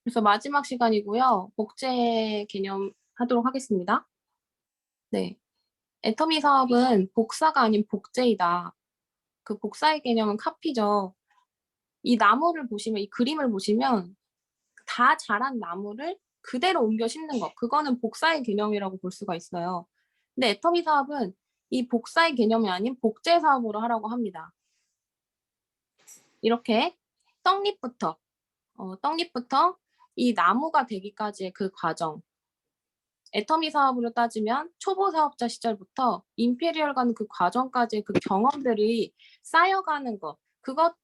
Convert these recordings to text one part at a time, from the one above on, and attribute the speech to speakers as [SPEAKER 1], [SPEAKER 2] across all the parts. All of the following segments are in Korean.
[SPEAKER 1] 그래서 마지막 시간이고요. 복제 개념 하도록 하겠습니다. 네. 애터미 사업은 복사가 아닌 복제이다. 그 복사의 개념은 카피죠. 이 나무를 보시면, 이 그림을 보시면 다 자란 나무를 그대로 옮겨 심는 것. 그거는 복사의 개념이라고 볼 수가 있어요. 근데 애터미 사업은 이 복사의 개념이 아닌 복제 사업으로 하라고 합니다. 이렇게 떡잎부터, 떡잎부터 이 나무가 되기까지의 그 과정. 애터미 사업으로 따지면 초보 사업자 시절부터 임페리얼 가는 그 과정까지의 그 경험들이 쌓여가는 것. 그것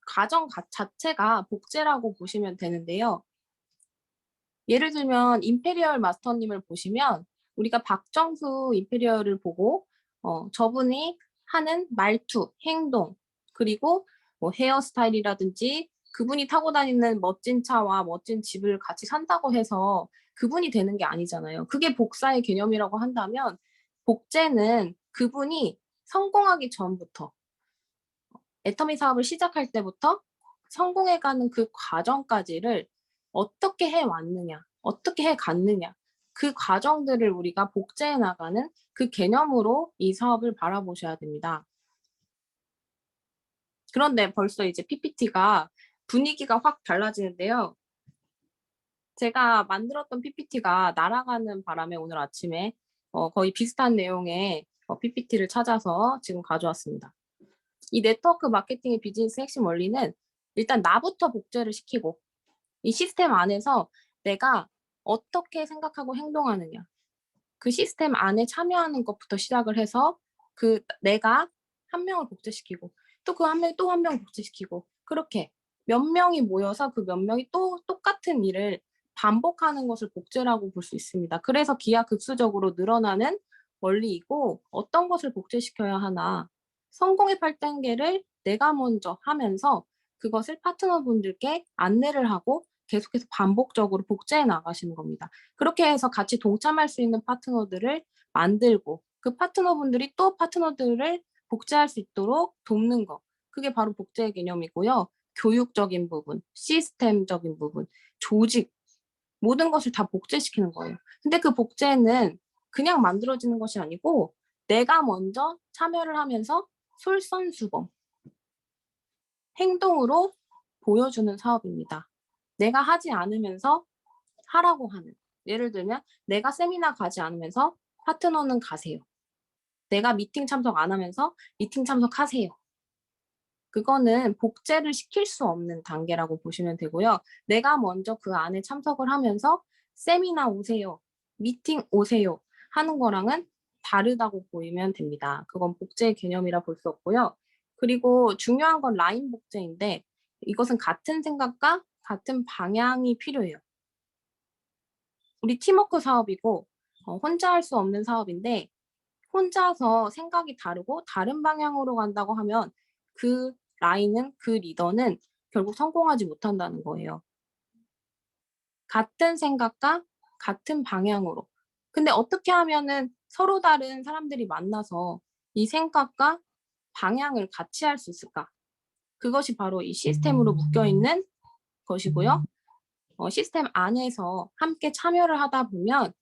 [SPEAKER 1] 과정 자체가 복제라고 보시면 되는데요. 예를 들면 임페리얼 마스터님을 보시면 우리가 박정수 임페리얼을 보고 저분이 하는 말투, 행동, 그리고 뭐 헤어스타일이라든지 그분이 타고 다니는 멋진 차와 멋진 집을 같이 산다고 해서 그분이 되는 게 아니잖아요. 그게 복사의 개념이라고 한다면 복제는 그분이 성공하기 전부터 애터미 사업을 시작할 때부터 성공해가는 그 과정까지를 어떻게 해왔느냐, 어떻게 해갔느냐, 그 과정들을 우리가 복제해 나가는 그 개념으로 이 사업을 바라보셔야 됩니다. 그런데 벌써 이제 PPT가 분위기가 확 달라지는데요. 제가 만들었던 PPT가 날아가는 바람에 오늘 아침에 거의 비슷한 내용의 PPT를 찾아서 지금 가져왔습니다. 이 네트워크 마케팅의 비즈니스 핵심 원리는 일단 나부터 복제를 시키고 이 시스템 안에서 내가 어떻게 생각하고 행동하느냐 그 시스템 안에 참여하는 것부터 시작을 해서 그 내가 한 명을 복제시키고 또 그 한 명이 또 한 명 복제시키고 그렇게 몇 명이 모여서 그 몇 명이 또 똑같은 일을 반복하는 것을 복제라고 볼 수 있습니다. 그래서 기하급수적으로 늘어나는 원리이고 어떤 것을 복제시켜야 하나 성공의 8단계를 내가 먼저 하면서 그것을 파트너분들께 안내를 하고 계속해서 반복적으로 복제해 나가시는 겁니다. 그렇게 해서 같이 동참할 수 있는 파트너들을 만들고 그 파트너분들이 또 파트너들을 복제할 수 있도록 돕는 거. 그게 바로 복제의 개념이고요. 교육적인 부분, 시스템적인 부분, 조직, 모든 것을 다 복제시키는 거예요. 근데 그 복제는 그냥 만들어지는 것이 아니고 내가 먼저 참여를 하면서 솔선수범, 행동으로 보여주는 사업입니다. 내가 하지 않으면서 하라고 하는. 예를 들면 내가 세미나 가지 않으면서 파트너는 가세요. 내가 미팅 참석 안 하면서 미팅 참석하세요. 그거는 복제를 시킬 수 없는 단계라고 보시면 되고요. 내가 먼저 그 안에 참석을 하면서 세미나 오세요, 미팅 오세요 하는 거랑은 다르다고 보이면 됩니다. 그건 복제의 개념이라 볼 수 없고요. 그리고 중요한 건 라인 복제인데 이것은 같은 생각과 같은 방향이 필요해요. 우리 팀워크 사업이고 혼자 할 수 없는 사업인데 혼자서 생각이 다르고 다른 방향으로 간다고 하면 그 라인은 그 리더는 결국 성공하지 못한다는 거예요. 같은 생각과 같은 방향으로. 근데 어떻게 하면은 서로 다른 사람들이 만나서 이 생각과 방향을 같이 할 수 있을까? 그것이 바로 이 시스템으로 묶여 있는 것이고요. 시스템 안에서 함께 참여를 하다 보면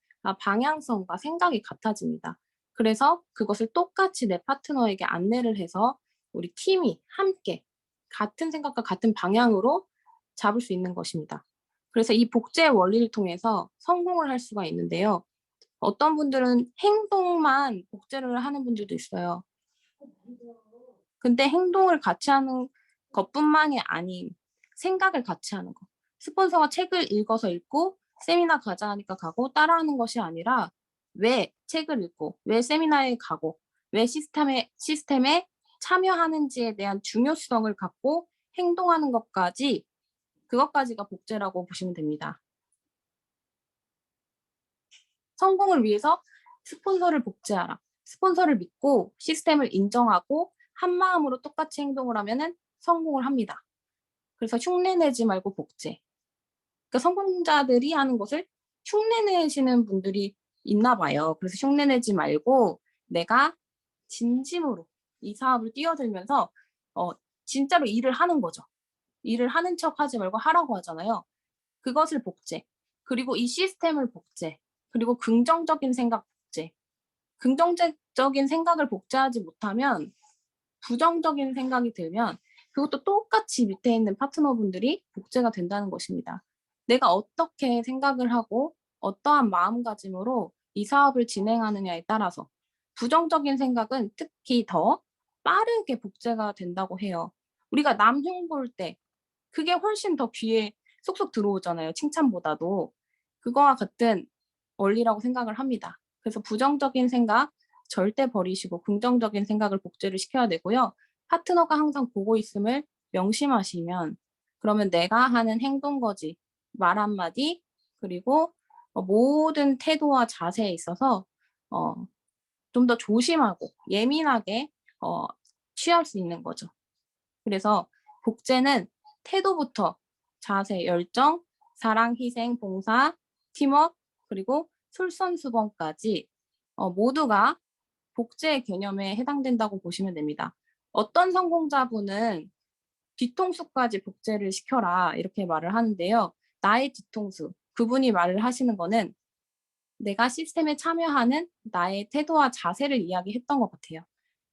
[SPEAKER 1] 방향성과 생각이 같아집니다. 그래서 그것을 똑같이 내 파트너에게 안내를 해서 우리 팀이 함께 같은 생각과 같은 방향으로 잡을 수 있는 것입니다. 그래서 이 복제의 원리를 통해서 성공을 할 수가 있는데요. 어떤 분들은 행동만 복제를 하는 분들도 있어요. 근데 행동을 같이 하는 것뿐만이 아닌 생각을 같이 하는 거. 스폰서가 책을 읽어서 읽고 세미나 가자 하니까 가고 따라하는 것이 아니라 왜 책을 읽고 왜 세미나에 가고 왜 시스템에 참여하는지에 대한 중요성을 갖고 행동하는 것까지 그것까지가 복제라고 보시면 됩니다. 성공을 위해서 스폰서를 복제하라. 스폰서를 믿고 시스템을 인정하고 한 마음으로 똑같이 행동을 하면은 성공을 합니다. 그래서 흉내 내지 말고 복제. 그러니까 성공자들이 하는 것을 흉내 내시는 분들이 있나 봐요. 그래서 흉내 내지 말고 내가 진심으로 이 사업을 뛰어들면서 진짜로 일을 하는 거죠. 일을 하는 척 하지 말고 하라고 하잖아요. 그것을 복제. 그리고 이 시스템을 복제. 그리고 긍정적인 생각 복제. 긍정적인 생각을 복제하지 못하면 부정적인 생각이 들면 그것도 똑같이 밑에 있는 파트너분들이 복제가 된다는 것입니다. 내가 어떻게 생각을 하고 어떠한 마음가짐으로 이 사업을 진행하느냐에 따라서 부정적인 생각은 특히 더 빠르게 복제가 된다고 해요. 우리가 남 흉 볼 때 그게 훨씬 더 귀에 쏙쏙 들어오잖아요, 칭찬보다도. 그거와 같은 원리라고 생각을 합니다. 그래서 부정적인 생각 절대 버리시고 긍정적인 생각을 복제를 시켜야 되고요. 파트너가 항상 보고 있음을 명심하시면 그러면 내가 하는 행동 거지, 말 한마디, 그리고 모든 태도와 자세에 있어서 어 좀 더 조심하고 예민하게 취할 수 있는 거죠. 그래서 복제는 태도부터 자세, 열정, 사랑, 희생, 봉사, 팀워크, 그리고 솔선수범까지 모두가 복제의 개념에 해당된다고 보시면 됩니다. 어떤 성공자분은 뒤통수까지 복제를 시켜라 이렇게 말을 하는데요. 나의 뒤통수, 그분이 말을 하시는 거는 내가 시스템에 참여하는 나의 태도와 자세를 이야기했던 것 같아요.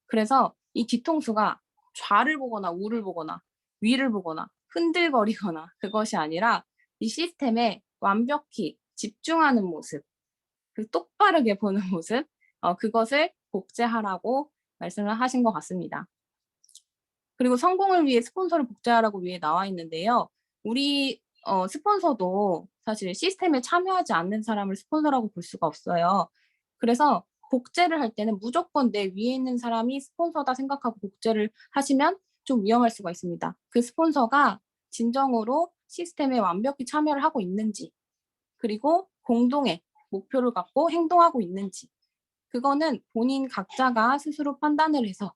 [SPEAKER 1] 그래서 이 뒤통수가 좌를 보거나 우를 보거나 위를 보거나 흔들거리거나 그것이 아니라 이 시스템에 완벽히 집중하는 모습, 그 똑바르게 보는 모습, 그것을 복제하라고 말씀을 하신 것 같습니다. 그리고 성공을 위해 스폰서를 복제하라고 위에 나와 있는데요. 우리 스폰서도 사실 시스템에 참여하지 않는 사람을 스폰서라고 볼 수가 없어요. 그래서 복제를 할 때는 무조건 내 위에 있는 사람이 스폰서다 생각하고 복제를 하시면 좀 위험할 수가 있습니다. 그 스폰서가 진정으로 시스템에 완벽히 참여를 하고 있는지, 그리고 공동의 목표를 갖고 행동하고 있는지, 그거는 본인 각자가 스스로 판단을 해서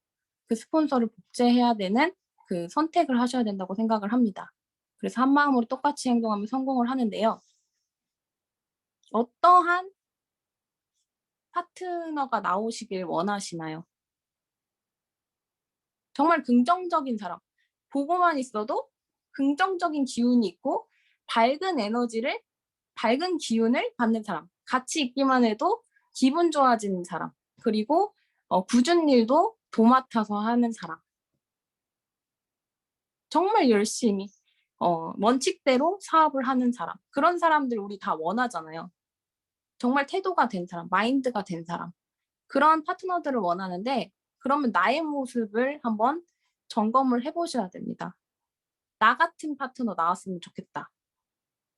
[SPEAKER 1] 그 스폰서를 복제해야 되는 그 선택을 하셔야 된다고 생각을 합니다. 그래서 한마음으로 똑같이 행동하면 성공을 하는데요. 어떠한 파트너가 나오시길 원하시나요? 정말 긍정적인 사람. 보고만 있어도 긍정적인 기운이 있고 밝은 에너지를, 밝은 기운을 받는 사람. 같이 있기만 해도 기분 좋아지는 사람. 그리고 굳은 일도 도맡아서 하는 사람. 정말 열심히 원칙대로 사업을 하는 사람. 그런 사람들 우리 다 원하잖아요. 정말 태도가 된 사람, 마인드가 된 사람. 그런 파트너들을 원하는데 그러면 나의 모습을 한번 점검을 해보셔야 됩니다. 나 같은 파트너 나왔으면 좋겠다.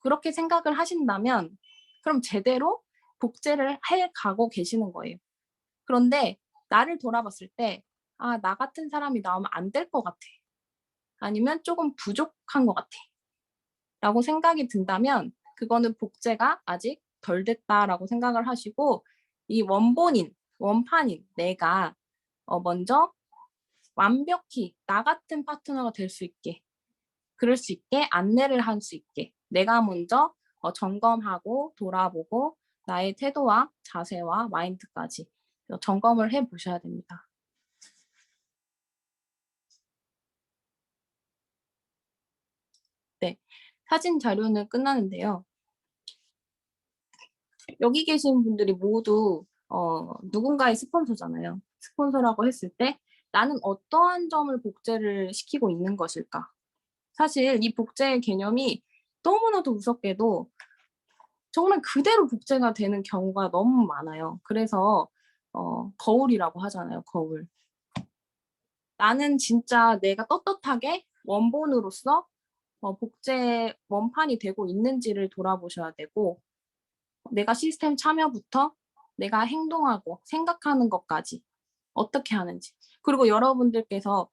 [SPEAKER 1] 그렇게 생각을 하신다면 그럼 제대로 복제를 해 가고 계시는 거예요. 그런데 나를 돌아봤을 때 아, 나 같은 사람이 나오면 안 될 것 같아. 아니면 조금 부족한 것 같아. 라고 생각이 든다면 그거는 복제가 아직 덜 됐다라고 생각을 하시고 이 원본인, 원판인 내가 먼저 완벽히 나 같은 파트너가 될 수 있게, 그럴 수 있게 안내를 할 수 있게 내가 먼저 점검하고 돌아보고 나의 태도와 자세와 마인드까지 점검을 해 보셔야 됩니다. 네, 사진 자료는 끝나는데요. 여기 계신 분들이 모두 누군가의 스폰서잖아요. 스폰서라고 했을 때 나는 어떠한 점을 복제를 시키고 있는 것일까? 사실 이 복제의 개념이 너무나도 무섭게도 정말 그대로 복제가 되는 경우가 너무 많아요. 그래서 거울이라고 하잖아요, 거울. 나는 진짜 내가 떳떳하게 원본으로서 복제 원판이 되고 있는지를 돌아보셔야 되고 내가 시스템 참여부터 내가 행동하고 생각하는 것까지 어떻게 하는지. 그리고 여러분들께서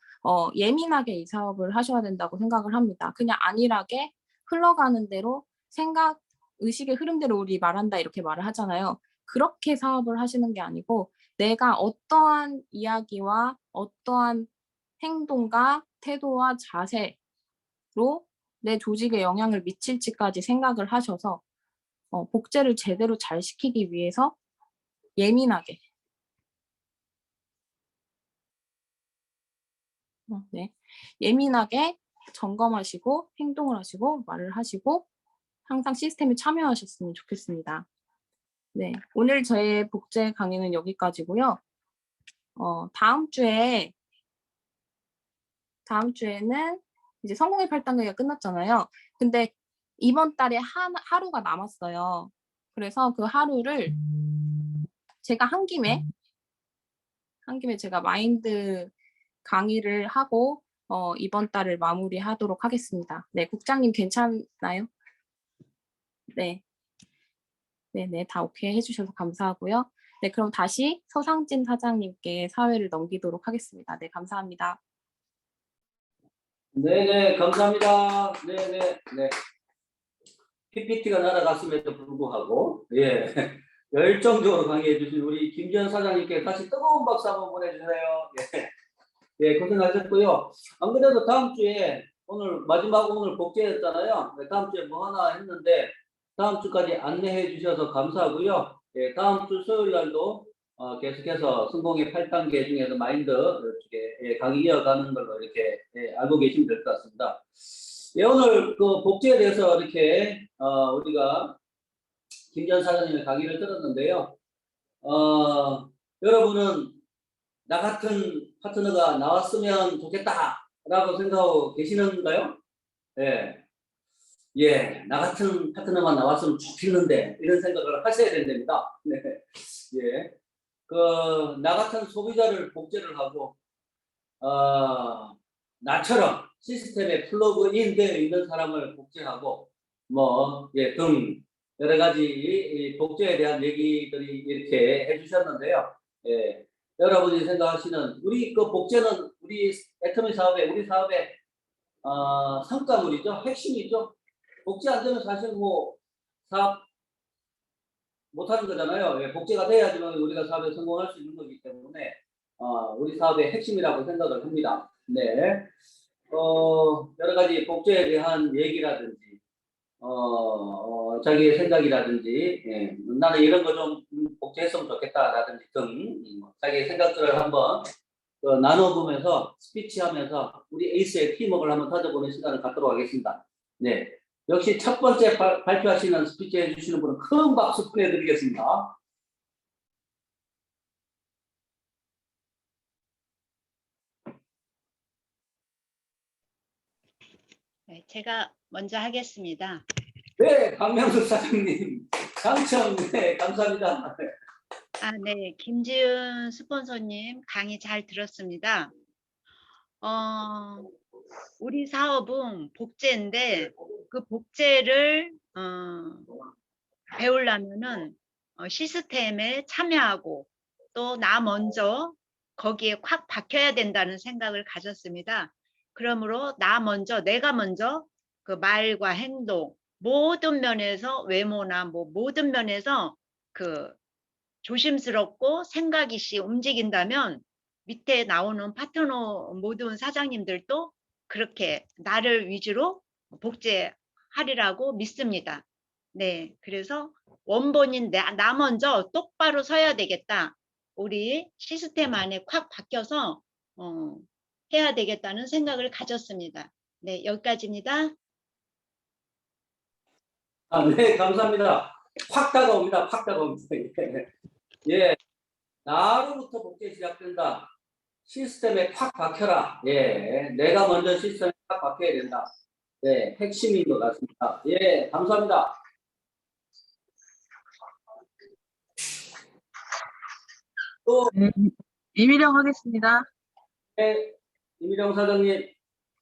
[SPEAKER 1] 예민하게 이 사업을 하셔야 된다고 생각을 합니다. 그냥 안일하게 흘러가는 대로 생각, 의식의 흐름대로 우리 말한다 이렇게 말을 하잖아요. 그렇게 사업을 하시는 게 아니고 내가 어떠한 이야기와 어떠한 행동과 태도와 자세로 내 조직에 영향을 미칠지까지 생각을 하셔서 복제를 제대로 잘 시키기 위해서 예민하게 네. 예민하게 점검하시고 행동을 하시고 말을 하시고 항상 시스템에 참여하셨으면 좋겠습니다. 네, 오늘 저의 복제 강의는 여기까지고요. 다음 주에는 이제 성공의 8단계가 끝났잖아요. 근데 이번 달에 하루가 남았어요. 그래서 그 하루를 제가 한 김에 제가 마인드 강의를 하고 이번 달을 마무리하도록 하겠습니다. 네, 국장님 괜찮나요? 네. 네네, 다 오케이 해주셔서 감사하고요. 네, 그럼 다시 서상진 사장님께 사회를 넘기도록 하겠습니다. 네, 감사합니다.
[SPEAKER 2] 네네, 감사합니다. 네네, 네. PPT가 날아갔음에도 불구하고, 예, 열정적으로 강의해 주신 우리 김지현 사장님께 다시 뜨거운 박수 한번 보내주세요. 예, 예, 고생하셨고요. 안 그래도 다음 주에 오늘 복제였잖아요. 네, 다음 주에 뭐 하나 했는데 다음 주까지 안내해 주셔서 감사하고요. 예, 다음 주 수요일 날도 계속해서 성공의 8단계 중에서 마인드 이렇게 예, 강의 이어가는 걸로 이렇게 예, 알고 계시면 될 것 같습니다. 예, 오늘 그 복제에 대해서 이렇게 우리가 김지현 사장님의 강의를 들었는데요. 여러분은 나 같은 파트너가 나왔으면 좋겠다라고 생각하고 계시는가요? 예, 예, 나 같은 파트너만 나왔으면 좋겠는데 이런 생각을 하셔야 된답니다. 네, 예, 나 같은 소비자를 복제를 하고 나처럼 시스템에 플러그인 되어 있는 사람을 복제하고 예, 등 여러 가지 이 복제에 대한 얘기들이 이렇게 해주셨는데요. 예, 여러분이 생각하시는 우리 그 복제는 우리 애터미 사업의 우리 사업의 성과물이죠, 핵심이죠. 복제 안 되면 사실 뭐 사업 못하는 거잖아요. 예, 복제가 돼야지만 우리가 사업에 성공할 수 있는 거기 때문에 우리 사업의 핵심이라고 생각을 합니다. 네. 여러 가지 복제에 대한 얘기라든지, 자기의 생각이라든지, 예, 나는 이런 거 좀 복제했으면 좋겠다라든지 등, 자기의 생각들을 한번 나눠보면서 스피치 하면서 우리 에이스의 팀워크를 한번 다져보는 시간을 갖도록 하겠습니다. 네. 역시 첫 번째 발표하시는 스피치 해주시는 분은 큰 박수 보내드리겠습니다.
[SPEAKER 3] 네, 제가 먼저 하겠습니다.
[SPEAKER 2] 네, 박명수 사장님 당첨. 네, 감사합니다.
[SPEAKER 3] 네, 김지은 스폰서님 강의 잘 들었습니다. 우리 사업은 복제인데 그 복제를 배우려면은 시스템에 참여하고 또 나 먼저 거기에 콱 박혀야 된다는 생각을 가졌습니다. 그러므로 내가 먼저 그 말과 행동 모든 면에서 외모나 뭐 모든 면에서 그 조심스럽고 생각 있이 움직인다면 밑에 나오는 파트너 모든 사장님들도 그렇게 나를 위주로 복제하리라고 믿습니다. 네, 그래서 원본인 나 먼저 똑바로 서야 되겠다. 우리 시스템 안에 콱 박혀서 해야 되겠다는 생각을 가졌습니다. 네, 여기까지입니다.
[SPEAKER 2] 네, 감사합니다. 확 다가옵니다. 확 다가옵니다. 예, 나로부터 복제 시작된다. 시스템에 팍 박혀라. 예, 내가 먼저 시스템에 팍 박혀야 된다. 네, 핵심인 것 같습니다. 예, 감사합니다. 또,
[SPEAKER 4] 네, 이미령 하겠습니다.
[SPEAKER 2] 네, 이미령 사장님.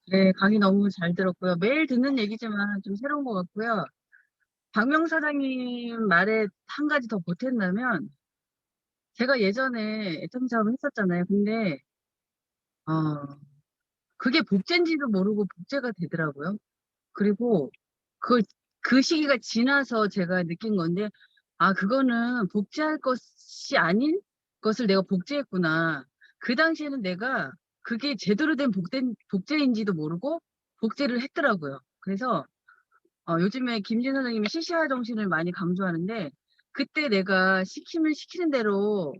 [SPEAKER 4] 네, 강의 너무 잘 들었고요. 매일 듣는 얘기지만 좀 새로운 것 같고요. 박명 사장님 말에 한 가지 더 보탠다면, 제가 예전에 애터미 사업을 했었잖아요. 근데 그게 복제인지도 모르고 복제가 되더라고요. 그리고 그 시기가 지나서 제가 느낀 건데, 그거는 복제할 것이 아닌 것을 내가 복제했구나. 그 당시에는 내가 그게 제대로 된 복제인지도 모르고 복제를 했더라고요. 그래서 요즘에 김진 선생님이 CC화 정신을 많이 강조하는데, 그때 내가 시키면 시키는 대로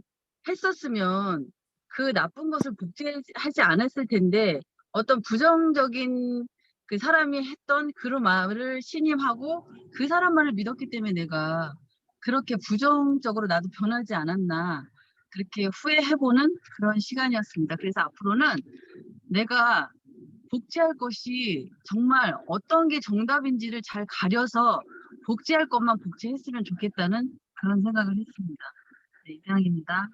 [SPEAKER 4] 했었으면 그 나쁜 것을 복제하지 않았을 텐데, 어떤 부정적인 그 사람이 했던 그 말을 신임하고 그 사람 말을 믿었기 때문에 내가 그렇게 부정적으로 나도 변하지 않았나 그렇게 후회해보는 그런 시간이었습니다. 그래서 앞으로는 내가 복제할 것이 정말 어떤 게 정답인지를 잘 가려서 복제할 것만 복제했으면 좋겠다는 그런 생각을 했습니다. 네, 이상입니다.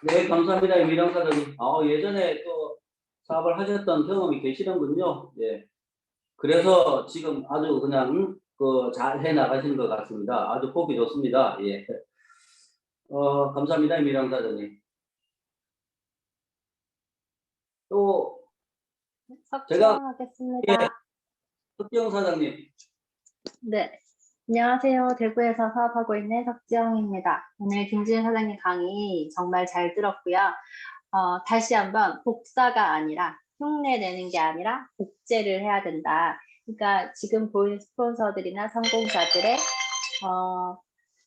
[SPEAKER 2] 네, 감사합니다. 이미령 사장님. 예전에 또 사업을 하셨던 경험이 계시는군요. 예. 그래서 지금 아주 그냥 잘 해 나가시는 것 같습니다. 아주 보기 좋습니다. 예. 감사합니다. 이미령 사장님. 또 제가
[SPEAKER 5] 석지영하겠습니다.
[SPEAKER 2] 석지영 사장님.
[SPEAKER 5] 네. 안녕하세요. 대구에서 사업하고 있는 석지영입니다. 오늘 김지은 사장님 강의 정말 잘 들었고요. 다시 한번 복사가 아니라 흉내 내는 게 아니라 복제를 해야 된다. 그러니까 지금 보이는 스폰서들이나 성공자들의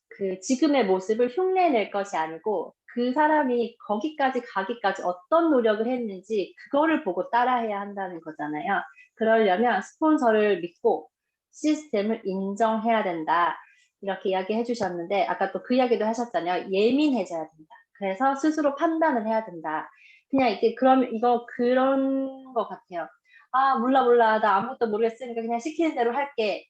[SPEAKER 5] 그 지금의 모습을 흉내낼 것이 아니고 그 사람이 거기까지 가기까지 어떤 노력을 했는지 그거를 보고 따라해야 한다는 거잖아요. 그러려면 스폰서를 믿고 시스템을 인정해야 된다. 이렇게 이야기해 주셨는데 아까 또 그 이야기도 하셨잖아요. 예민해져야 된다. 그래서 스스로 판단을 해야 된다. 그냥 이게 그러면 이거 그런 것 같아요. 아 몰라 나 아무것도 모르겠으니까 그냥 시키는 대로 할게.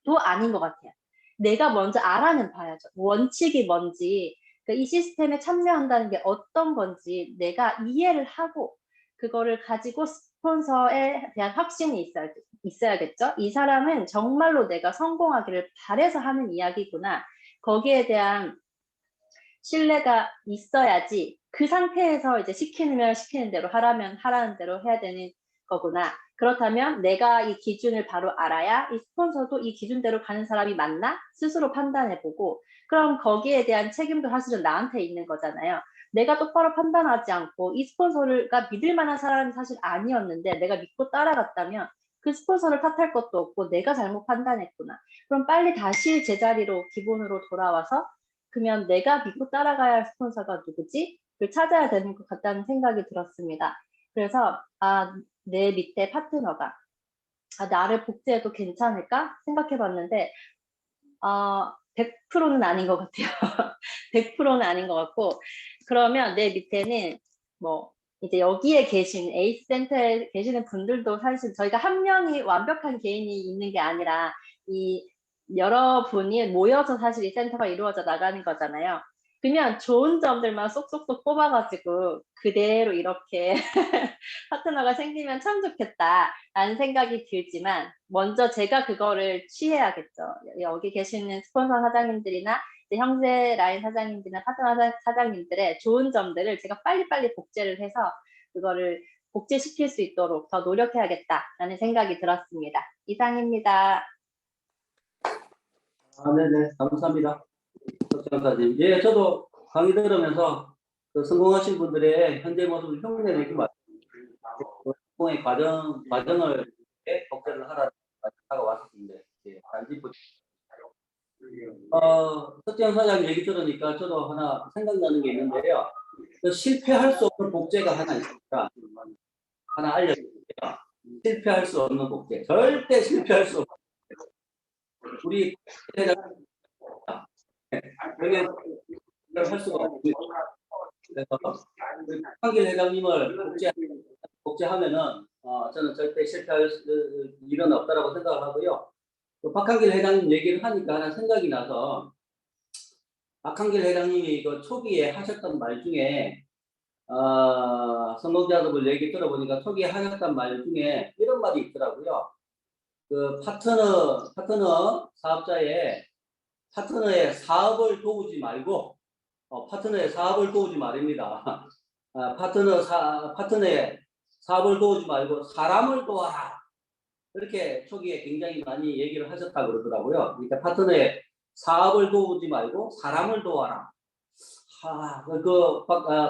[SPEAKER 5] 도 아닌 것 같아요. 내가 먼저 알아는 봐야죠. 원칙이 뭔지, 그러니까 이 시스템에 참여한다는 게 어떤 건지 내가 이해를 하고 그거를 가지고 스폰서에 대한 확신이 있어야겠죠. 이 사람은 정말로 내가 성공하기를 바래서 하는 이야기구나. 거기에 대한 신뢰가 있어야지 그 상태에서 이제 시키면 시키는 대로 하라면 하라는 대로 해야 되는 거구나. 그렇다면 내가 이 기준을 바로 알아야 이 스폰서도 이 기준대로 가는 사람이 맞나? 스스로 판단해보고 그럼 거기에 대한 책임도 사실은 나한테 있는 거잖아요. 내가 똑바로 판단하지 않고 이 스폰서가 믿을 만한 사람이 사실 아니었는데 내가 믿고 따라갔다면 그 스폰서를 탓할 것도 없고 내가 잘못 판단했구나. 그럼 빨리 다시 제자리로 기본으로 돌아와서 그러면 내가 믿고 따라가야 할 스폰서가 누구지? 를 찾아야 되는 것 같다는 생각이 들었습니다. 그래서 내 밑에 파트너가 나를 복제해도 괜찮을까 생각해봤는데 100%는 아닌 것 같아요. 100%는 아닌 것 같고 그러면 내 밑에는 뭐 이제 여기에 계신 에이스 센터에 계시는 분들도 사실 저희가 한 명이 완벽한 개인이 있는 게 아니라 이 여러분이 모여서 사실 이 센터가 이루어져 나가는 거잖아요. 그러면 좋은 점들만 쏙쏙쏙 뽑아가지고 그대로 이렇게 파트너가 생기면 참 좋겠다라는 생각이 들지만 먼저 제가 그거를 취해야겠죠. 여기 계시는 스폰서 사장님들이나 형제 라인 사장님들이나 파트너 사장님들의 좋은 점들을 제가 빨리빨리 복제를 해서 그거를 복제시킬 수 있도록 더 노력해야겠다라는 생각이 들었습니다. 이상입니다.
[SPEAKER 2] 네네. 감사합니다. 석장사님. 예, 저도 강의 들으면서 성공하신 분들의 현재 모습을 흉내내기 말고 성공의 과정을 복제를 하다가 왔었는데, 예, 단지 석장 사장님 얘기 들으니까 저도 하나 생각나는 게 있는데요. 실패할 수 없는 복제가 하나 있습니다. 하나 알려드릴게요. 실패할 수 없는 복제. 절대 실패할 수 없는 복제. 우리 여기 할 수가 없습니다. 그래서 한길 회장님을 복제하면은 저는 절대 실패할 일은 없다라고 생각을 하고요. 또 박한길 회장님 얘기를 하니까 하나 생각이 나서 박한길 회장님이 그 초기에 하셨던 말 중에 성공자들 얘기 들어보니까 초기에 하셨던 말 중에 이런 말이 있더라고요. 그 파트너 사업자의 파트너의 사업을 도우지 말고 파트너의 사업을 도우지 말입니다. 파트너의 사업을 도우지 말고 사람을 도와라. 그렇게 초기에 굉장히 많이 얘기를 하셨다고 그러더라고요. 그러니까 파트너의 사업을 도우지 말고 사람을 도와라.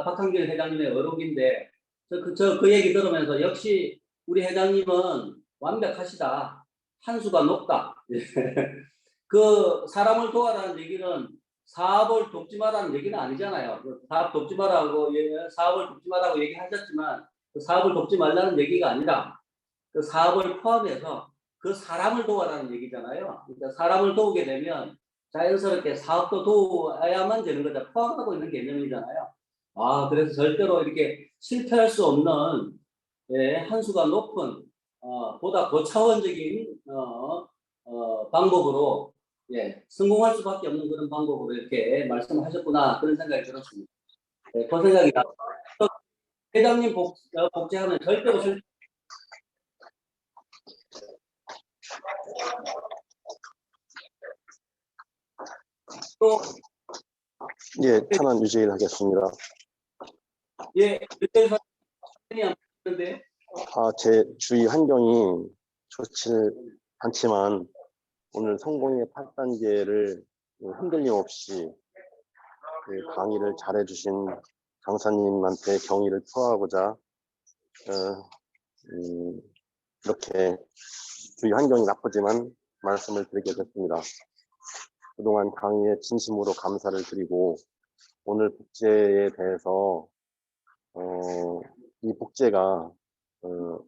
[SPEAKER 2] 박한길 회장님의 어록인데 그 얘기 들으면서 역시 우리 회장님은 완벽하시다. 한 수가 높다. 그 사람을 도와라는 얘기는 사업을 돕지 마라는 얘기는 아니잖아요. 사업 돕지 마라고 사업을 돕지 마라고 얘기하셨지만 그 사업을 돕지 말라는 얘기가 아니라 그 사업을 포함해서 그 사람을 도와라는 얘기잖아요. 그러니까 사람을 도우게 되면 자연스럽게 사업도 도와야만 되는 거죠. 포함하고 있는 개념이잖아요. 아, 그래서 절대로 이렇게 실패할 수 없는 예, 한수가 높은 보다 고차원적인 방법으로 예, 성공할 수밖에 없는 그런 방법으로 이렇게 말씀하셨구나 그런 생각이 들었습니다. 예, 그 생각이 나. 회장님 복제하면 절대로 실패. 또
[SPEAKER 6] 예, 탄원 유지를 하겠습니다.
[SPEAKER 2] 예, 그래서 안 보는데
[SPEAKER 6] 제 주위 환경이 좋지 않지만 오늘 성공의 8단계를 흔들림 없이 강의를 잘해주신 강사님한테 경의를 표하고자 이렇게 주위 환경이 나쁘지만 말씀을 드리게 됐습니다. 그동안 강의에 진심으로 감사를 드리고 오늘 복제에 대해서 이 복제가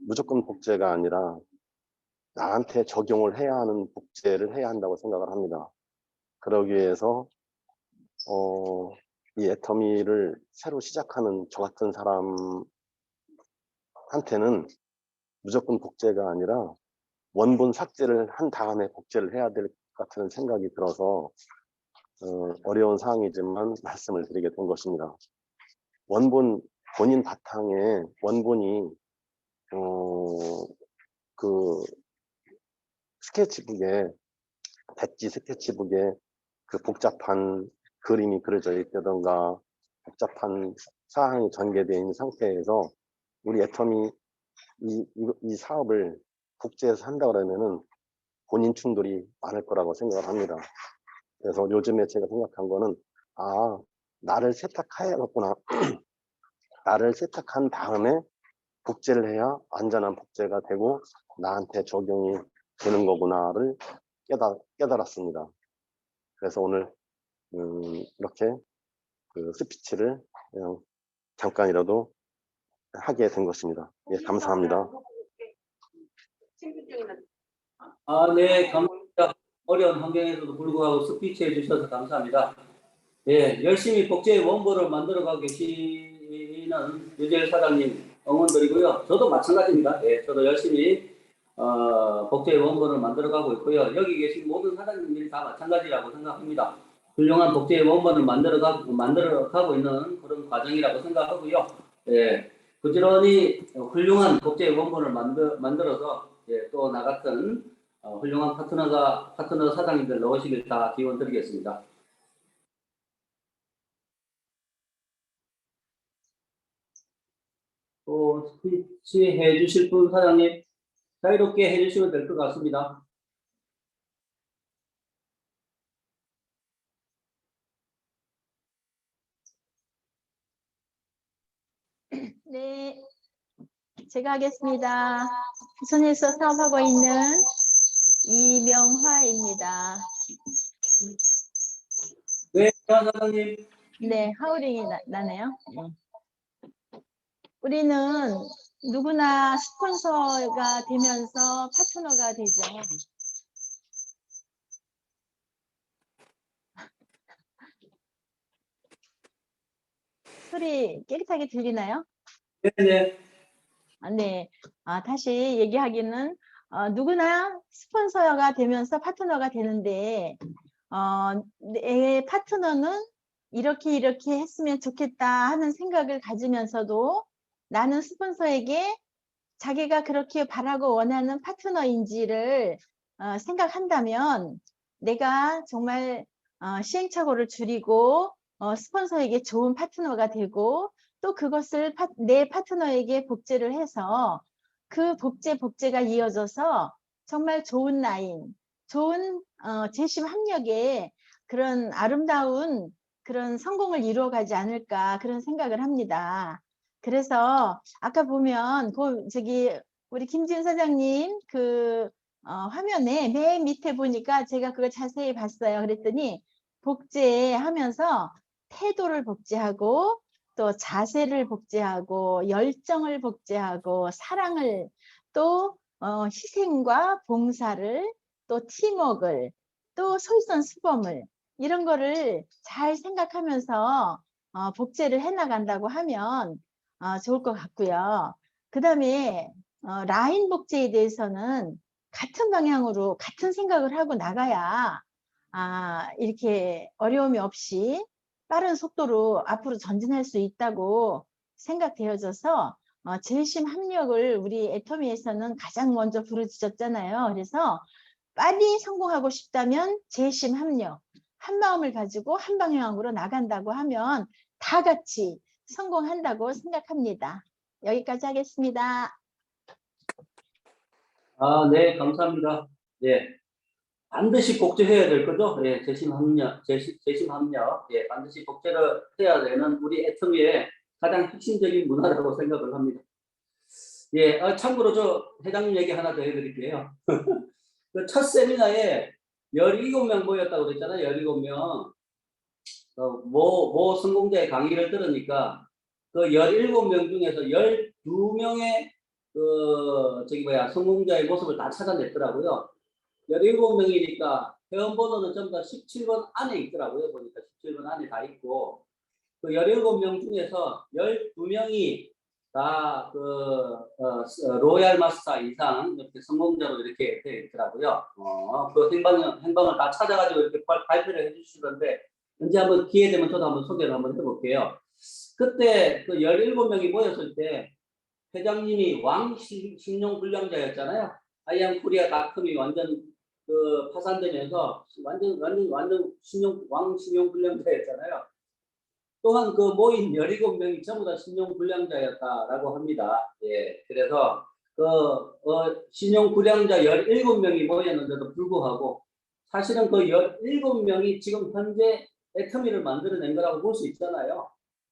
[SPEAKER 6] 무조건 복제가 아니라 나한테 적용을 해야 하는 복제를 해야 한다고 생각을 합니다. 그러기 위해서 이 애터미를 새로 시작하는 저 같은 사람한테는 무조건 복제가 아니라 원본 삭제를 한 다음에 복제를 해야 될 것 같은 생각이 들어서 어려운 사항이지만 말씀을 드리게 된 것입니다. 본인 바탕에 원본이 그 스케치북에 백지 스케치북에 그 복잡한 그림이 그려져 있다던가 복잡한 사항이 전개되어 있는 상태에서 우리 애터미 이 사업을 복제해서 한다 그러면은 본인 충돌이 많을 거라고 생각을 합니다. 그래서 요즘에 제가 생각한 거는 나를 세탁해야겠구나. 나를 세탁한 다음에 복제를 해야 안전한 복제가 되고 나한테 적용이 되는 거구나를 깨달았습니다. 그래서 오늘 이렇게 그 스피치를 그냥 잠깐이라도 하게 된 것입니다. 예, 감사합니다.
[SPEAKER 2] 네, 감사합니다. 어려운 환경에서도 불구하고 스피치 해주셔서 감사합니다. 예, 열심히 복제의 원본을 만들어가고 계시는 유재일 사장님 응원드리고요. 저도 마찬가지입니다. 예, 저도 열심히 복제의 원본을 만들어가고 있고요. 여기 계신 모든 사장님들이 다 마찬가지라고 생각합니다. 훌륭한 복제의 원본을 만들어가고 있는 그런 과정이라고 생각하고요. 예, 부지런히 훌륭한 복제의 원본을 만들어서 예, 또 나 같은 훌륭한 파트너 사장님들 나오시길 다 기원 드리겠습니다. 또 스피치 해주실 분 사장님 자유롭게 해주시면 될 것 같습니다.
[SPEAKER 7] 네, 제가 하겠습니다. 부천에서 사업하고 있는 이명화입니다.
[SPEAKER 2] 네, 사장님.
[SPEAKER 7] 네, 하우링이 나네요. 우리는 누구나 스폰서가 되면서 파트너가 되죠. 소리 깨끗하게 들리나요?
[SPEAKER 2] 네.
[SPEAKER 7] 네. 다시 얘기하기는 누구나 스폰서가 되면서 파트너가 되는데 내 파트너는 이렇게 했으면 좋겠다 하는 생각을 가지면서도 나는 스폰서에게 자기가 그렇게 바라고 원하는 파트너인지를 생각한다면 내가 정말 시행착오를 줄이고 스폰서에게 좋은 파트너가 되고 또 그것을 내 파트너에게 복제를 해서 그 복제가 이어져서 정말 좋은 라인, 좋은 재심 합력의 그런 아름다운 그런 성공을 이루어가지 않을까 그런 생각을 합니다. 그래서 아까 보면 우리 김지은 사장님 그 화면에 맨 밑에 보니까 제가 그걸 자세히 봤어요. 그랬더니 복제하면서 태도를 복제하고 또 자세를 복제하고 열정을 복제하고 사랑을 또 희생과 봉사를 또 팀워크를 또 솔선수범을 이런 거를 잘 생각하면서 복제를 해나간다고 하면 좋을 것 같고요. 그 다음에 라인 복제에 대해서는 같은 방향으로 같은 생각을 하고 나가야 이렇게 어려움이 없이 빠른 속도로 앞으로 전진할 수 있다고 생각되어져서 재심 합력을 우리 애터미에서는 가장 먼저 부르짖었잖아요. 그래서 빨리 성공하고 싶다면 재심 합력, 한 마음을 가지고 한 방향으로 나간다고 하면 다 같이 성공한다고 생각합니다. 여기까지 하겠습니다.
[SPEAKER 2] 네, 감사합니다. 예, 반드시 복제해야 될 거죠? 예, 재심 합력, 재심 합력. 예, 반드시 복제를 해야 되는 우리 애터미의 가장 핵심적인 문화라고 생각을 합니다. 예, 참고로 저 회장님 얘기 하나 더 해드릴게요. 그 첫 세미나에 17명 모였다고 그랬잖아요. 17명. 모 성공자의 강의를 들으니까 그 17명 중에서 12명의 성공자의 모습을 다 찾아냈더라고요. 17명이니까 회원번호는 전부 다 17번 안에 있더라고요. 보니까 17번 안에 다 있고, 그 17명 중에서 12명이 다 로얄 마스터 이상 이렇게 성공자로 이렇게 되어 있더라고요. 그 행방을 다 찾아가지고 이렇게 발표를 해주시던데, 언제 한번 기회 되면 저도 한번 소개를 한번 해볼게요. 그때 그 17명이 모였을 때 회장님이 신용불량자였잖아요. 아이암코리아닷컴이 완전 파산되면서 완전 신용불량자였잖아요. 또한 그 모인 17명이 전부 다 신용불량자였다라고 합니다. 예, 그래서 신용불량자 17명이 모였는데도 불구하고 사실은 그 17명이 지금 현재 애터미를 만들어낸 거라고 볼 수 있잖아요.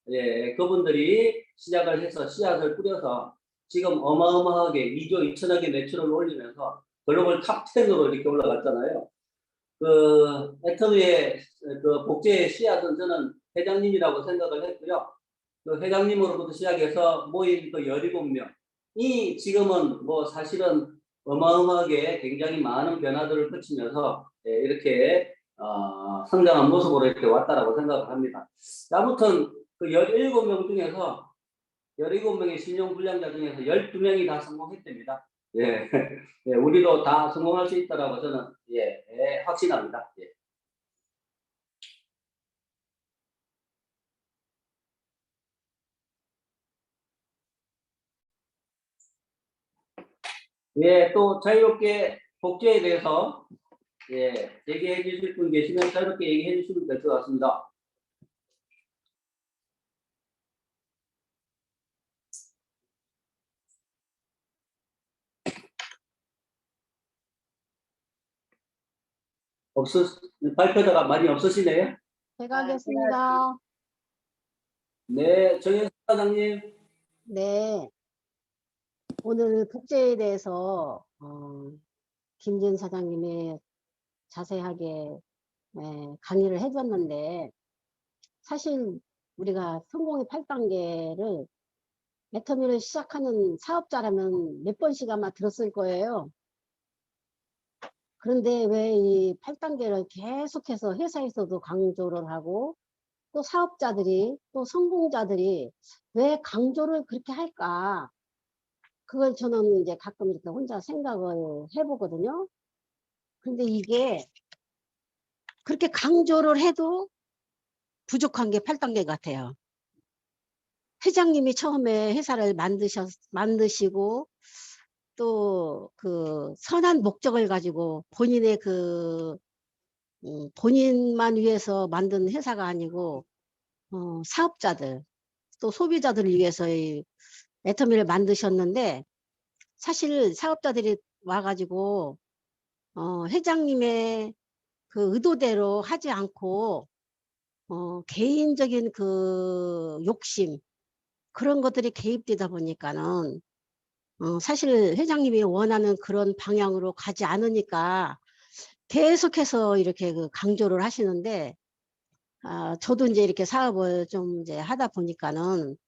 [SPEAKER 2] 예, 그분들이 시작을 해서 씨앗을 뿌려서 지금 어마어마하게 2조 2천억의 매출을 올리면서 글로벌 탑 10으로 이렇게 올라갔잖아요. 그 애터미의 그 복제의 씨앗은 저는 회장님이라고 생각을 했고요. 그 회장님으로부터 시작해서 모인 그 17명이 지금은 뭐 사실은 어마어마하게 굉장히 많은 변화들을 거치면서 이렇게 성장한 모습으로 이렇게 왔다라고 생각을 합니다. 아무튼 그 17명 중에서 17명의 신용불량자 중에서 12명이 다 성공했답니다. 예. 예, 우리도 다 성공할 수 있다라고 저는 확신합니다. 예. 예, 또 자유롭게 복제에 대해서 얘기해 주실 분 계시면 자유롭게 얘기해 주시면 될 것 같습니다. 발표자가 많이 없으시네요.
[SPEAKER 8] 제가 하겠습니다.
[SPEAKER 2] 네, 정현 사장님.
[SPEAKER 8] 네. 오늘 복제에 대해서 김진 사장님이 자세하게 강의를 해줬는데, 사실 우리가 성공의 8단계를 애터미를 시작하는 사업자라면 몇 번씩 아마 들었을 거예요. 그런데 왜 이 8단계를 계속해서 회사에서도 강조를 하고, 또 사업자들이, 또 성공자들이 왜 강조를 그렇게 할까? 그걸 저는 이제 가끔 이렇게 혼자 생각을 해보거든요. 근데 이게 그렇게 강조를 해도 부족한 게 8단계 같아요. 회장님이 처음에 회사를 만드시고 또 그 선한 목적을 가지고 본인의 본인만 위해서 만든 회사가 아니고 사업자들 또 소비자들을 위해서 이 애터미를 만드셨는데, 사실 사업자들이 와가지고 회장님의 그 의도대로 하지 않고 개인적인 그 욕심 그런 것들이 개입되다 보니까는 사실 회장님이 원하는 그런 방향으로 가지 않으니까 계속해서 이렇게 그 강조를 하시는데, 저도 이제 이렇게 사업을 좀 이제 하다 보니까는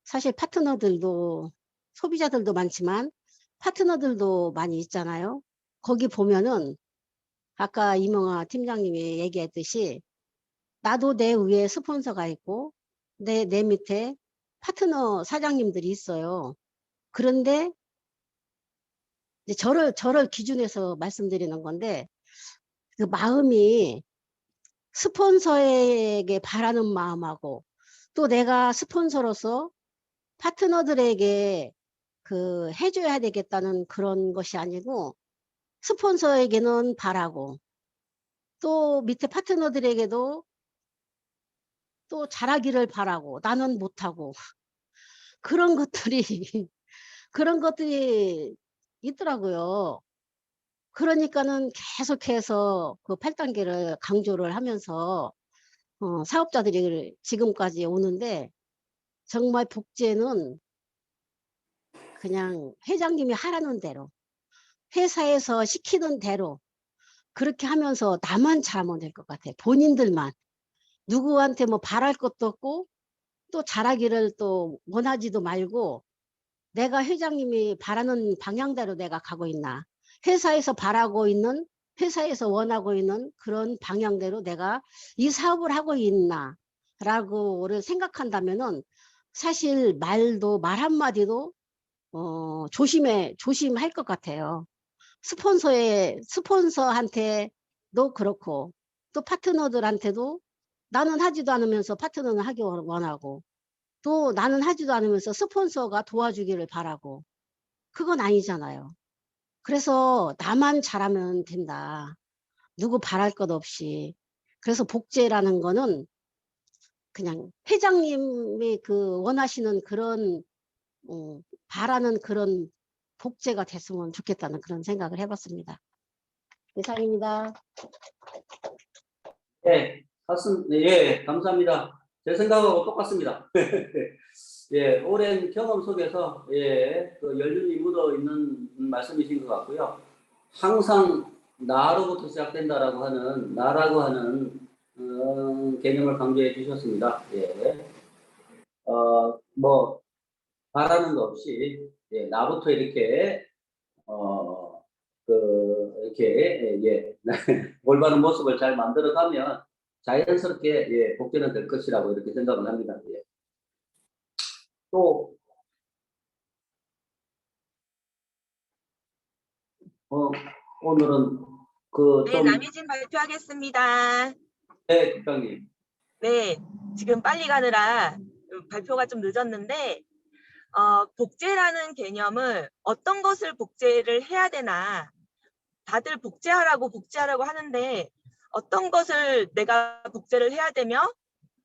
[SPEAKER 8] 사실 파트너들도 소비자들도 많지만 파트너들도 많이 있잖아요. 거기 보면은 아까 이명아 팀장님이 얘기했듯이 나도 내 위에 스폰서가 있고 내 밑에 파트너 사장님들이 있어요. 그런데 이제 저를 기준해서 말씀드리는 건데 그 마음이 스폰서에게 바라는 마음하고 또 내가 스폰서로서 파트너들에게 그 해줘야 되겠다는 그런 것이 아니고 스폰서에게는 바라고 또 밑에 파트너들에게도 또 잘하기를 바라고 나는 못하고 그런 것들이 그런 것들이 있더라고요. 그러니까는 계속해서 그 8단계를 강조를 하면서 사업자들이 지금까지 오는데 정말 복제는 그냥 회장님이 하라는 대로 회사에서 시키는 대로 그렇게 하면서 나만 잘하면 될 것 같아요. 본인들만. 누구한테 뭐 바랄 것도 없고 또 잘하기를 또 원하지도 말고 내가 회장님이 바라는 방향대로 내가 가고 있나. 회사에서 바라고 있는 회사에서 원하고 있는 그런 방향대로 내가 이 사업을 하고 있나 라고를 생각한다면은 사실 말도 말 한마디도 조심할 것 같아요. 스폰서한테도 그렇고 또 파트너들한테도 나는 하지도 않으면서 파트너는 하기 원하고 또 나는 하지도 않으면서 스폰서가 도와주기를 바라고 그건 아니잖아요. 그래서 나만 잘하면 된다. 누구 바랄 것 없이. 그래서 복제라는 거는 그냥 회장님이 그 원하시는 그런 바라는 그런 복제가 됐으면 좋겠다는 그런 생각을 해봤습니다. 이상입니다.
[SPEAKER 2] 예, 예, 감사합니다. 제 생각하고 똑같습니다. 예, 오랜 경험 속에서 예, 그 연륜이 묻어 있는 말씀이신 것 같고요. 항상 나로부터 시작된다라고 하는 나라고 하는 개념을 강조해 주셨습니다. 예, 뭐 바라는 거 없이 예, 나부터 이렇게 이렇게 예, 올바른 모습을 잘 만들어가면 자연스럽게 예, 복제는 될 것이라고 이렇게 생각을 합니다. 예. 또 오늘은 그
[SPEAKER 9] 네,
[SPEAKER 2] 좀
[SPEAKER 9] 남이진 발표하겠습니다.
[SPEAKER 2] 네, 국장님.
[SPEAKER 9] 네, 지금 빨리 가느라 발표가 좀 늦었는데 복제라는 개념을 어떤 것을 복제를 해야 되나 다들 복제하라고 하는데 어떤 것을 내가 복제를 해야 되며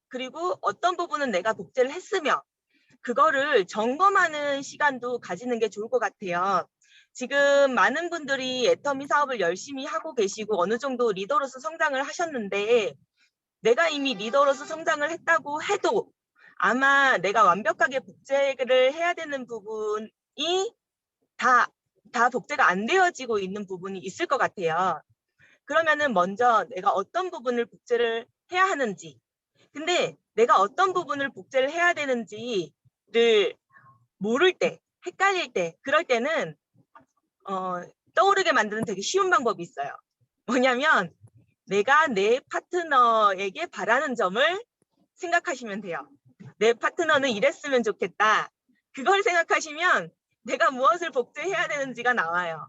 [SPEAKER 9] 그리고 어떤 부분은 내가 복제를 했으며 그거를 점검하는 시간도 가지는 게 좋을 것 같아요. 지금 많은 분들이 애터미 사업을 열심히 하고 계시고 어느 정도 리더로서 성장을 하셨는데 내가 이미 리더로서 성장을 했다고 해도 아마 내가 완벽하게 복제를 해야 되는 부분이 다 복제가 안 되어지고 있는 부분이 있을 것 같아요. 그러면은 먼저 내가 어떤 부분을 복제를 해야 하는지 근데 내가 어떤 부분을 복제를 해야 되는지를 모를 때, 헷갈릴 때, 그럴 때는 떠오르게 만드는 되게 쉬운 방법이 있어요. 뭐냐면 내가 내 파트너에게 바라는 점을 생각하시면 돼요. 내 파트너는 이랬으면 좋겠다. 그걸 생각하시면 내가 무엇을 복제해야 되는지가 나와요.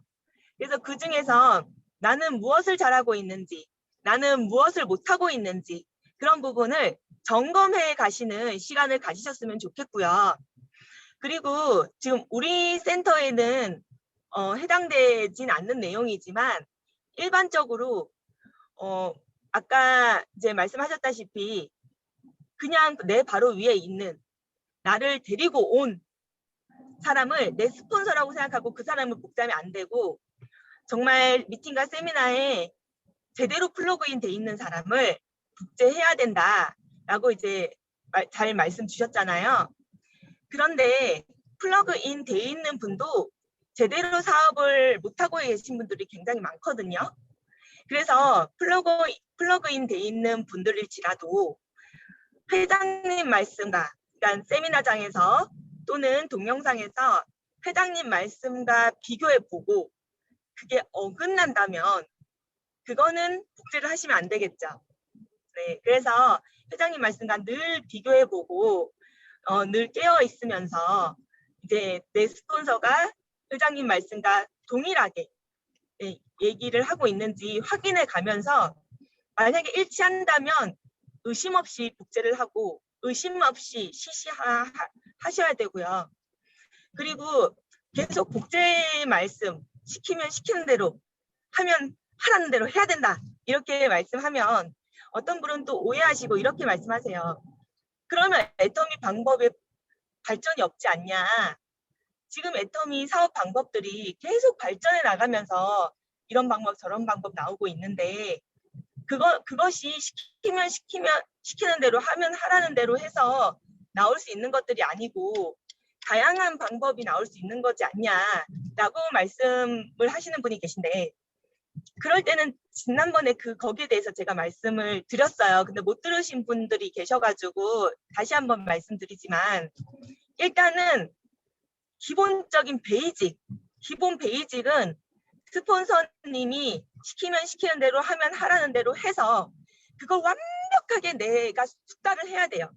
[SPEAKER 9] 그래서 그 중에서 나는 무엇을 잘하고 있는지, 나는 무엇을 못하고 있는지 그런 부분을 점검해 가시는 시간을 가지셨으면 좋겠고요. 그리고 지금 우리 센터에는 해당되진 않는 내용이지만 일반적으로 아까 이제 말씀하셨다시피 그냥 내 바로 위에 있는 나를 데리고 온 사람을 내 스폰서라고 생각하고 그 사람을 복제하면 안 되고 정말 미팅과 세미나에 제대로 플러그인 돼 있는 사람을 복제해야 된다라고 이제 잘 말씀 주셨잖아요. 그런데 플러그인 돼 있는 분도 제대로 사업을 못하고 계신 분들이 굉장히 많거든요. 그래서 플러그인 돼 있는 분들일지라도 회장님 말씀과 그러니까 세미나장에서 또는 동영상에서 회장님 말씀과 비교해 보고 그게 어긋난다면 그거는 복제를 하시면 안 되겠죠. 네, 그래서 회장님 말씀과 늘 비교해 보고 늘 깨어 있으면서 이제 내 스폰서가 회장님 말씀과 동일하게 얘기를 하고 있는지 확인해 가면서 만약에 일치한다면 의심 없이 복제를 하고 의심 없이 시시하셔야 되고요. 그리고 계속 복제 말씀 시키면 시키는 대로 하면 하라는 대로 해야 된다 이렇게 말씀하면 어떤 분은 또 오해하시고 이렇게 말씀하세요. 그러면 애터미 방법에 발전이 없지 않냐. 지금 애터미 사업 방법들이 계속 발전해 나가면서 이런 방법 저런 방법 나오고 있는데 그것이 시키는 대로 하면 하라는 대로 해서 나올 수 있는 것들이 아니고 다양한 방법이 나올 수 있는 거지 않냐라고 말씀을 하시는 분이 계신데 그럴 때는 지난번에 거기에 대해서 제가 말씀을 드렸어요. 근데 못 들으신 분들이 계셔가지고 다시 한번 말씀드리지만 일단은 기본적인 기본 베이직은 스폰서님이 시키면 시키는 대로 하면 하라는 대로 해서 그걸 완벽하게 내가 숙달을 해야 돼요.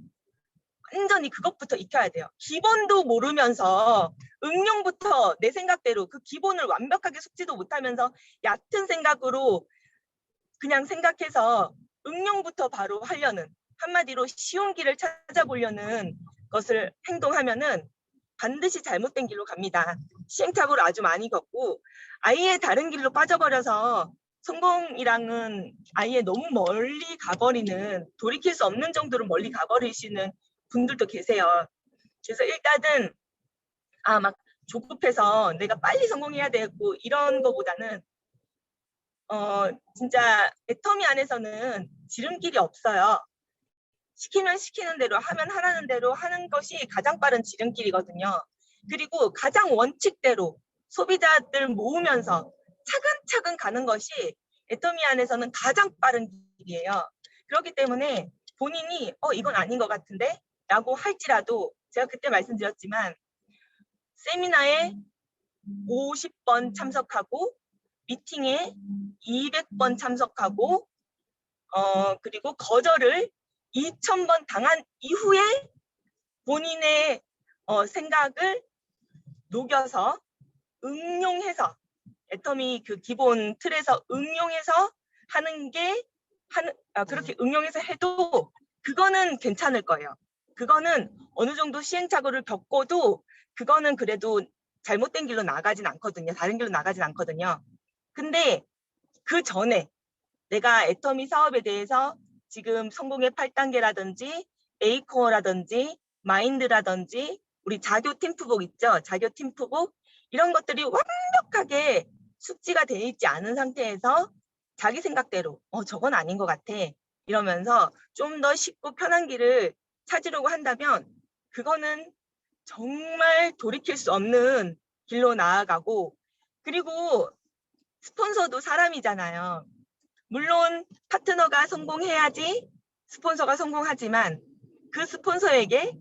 [SPEAKER 9] 완전히 그것부터 익혀야 돼요. 기본도 모르면서 응용부터 내 생각대로 그 기본을 완벽하게 숙지도 못하면서 얕은 생각으로 그냥 생각해서 응용부터 바로 하려는 한마디로 쉬운 길을 찾아보려는 것을 행동하면은 반드시 잘못된 길로 갑니다. 시행착오를 아주 많이 겪고 아예 다른 길로 빠져버려서 성공이랑은 아예 너무 멀리 가버리는 돌이킬 수 없는 정도로 멀리 가버리시는 분들도 계세요. 그래서 일단은 막 조급해서 내가 빨리 성공해야 되고 이런 거보다는 진짜 애터미 안에서는 지름길이 없어요. 시키면 시키는 대로 하면 하라는 대로 하는 것이 가장 빠른 지름길이거든요. 그리고 가장 원칙대로 소비자들 모으면서 차근차근 가는 것이 애터미 안에서는 가장 빠른 길이에요. 그렇기 때문에 본인이 이건 아닌 것 같은데 라고 할지라도 제가 그때 말씀드렸지만 세미나에 50번 참석하고 미팅에 200번 참석하고 그리고 거절을 2000번 당한 이후에 본인의 생각을 녹여서 응용해서 애터미 그 기본 틀에서 응용해서 그렇게 응용해서 해도 그거는 괜찮을 거예요. 그거는 어느 정도 시행착오를 겪어도 그거는 그래도 잘못된 길로 나가진 않거든요. 다른 길로 나가진 않거든요. 근데 그 전에 내가 애터미 사업에 대해서 지금 성공의 8단계라든지 A코어라든지 마인드라든지 우리 자교 팀프복 있죠? 자교 팀프복 이런 것들이 완벽하게 숙지가 돼 있지 않은 상태에서 자기 생각대로 저건 아닌 것 같아 이러면서 좀 더 쉽고 편한 길을 찾으려고 한다면 그거는 정말 돌이킬 수 없는 길로 나아가고 그리고 스폰서도 사람이잖아요. 물론 파트너가 성공해야지 스폰서가 성공하지만 그 스폰서에게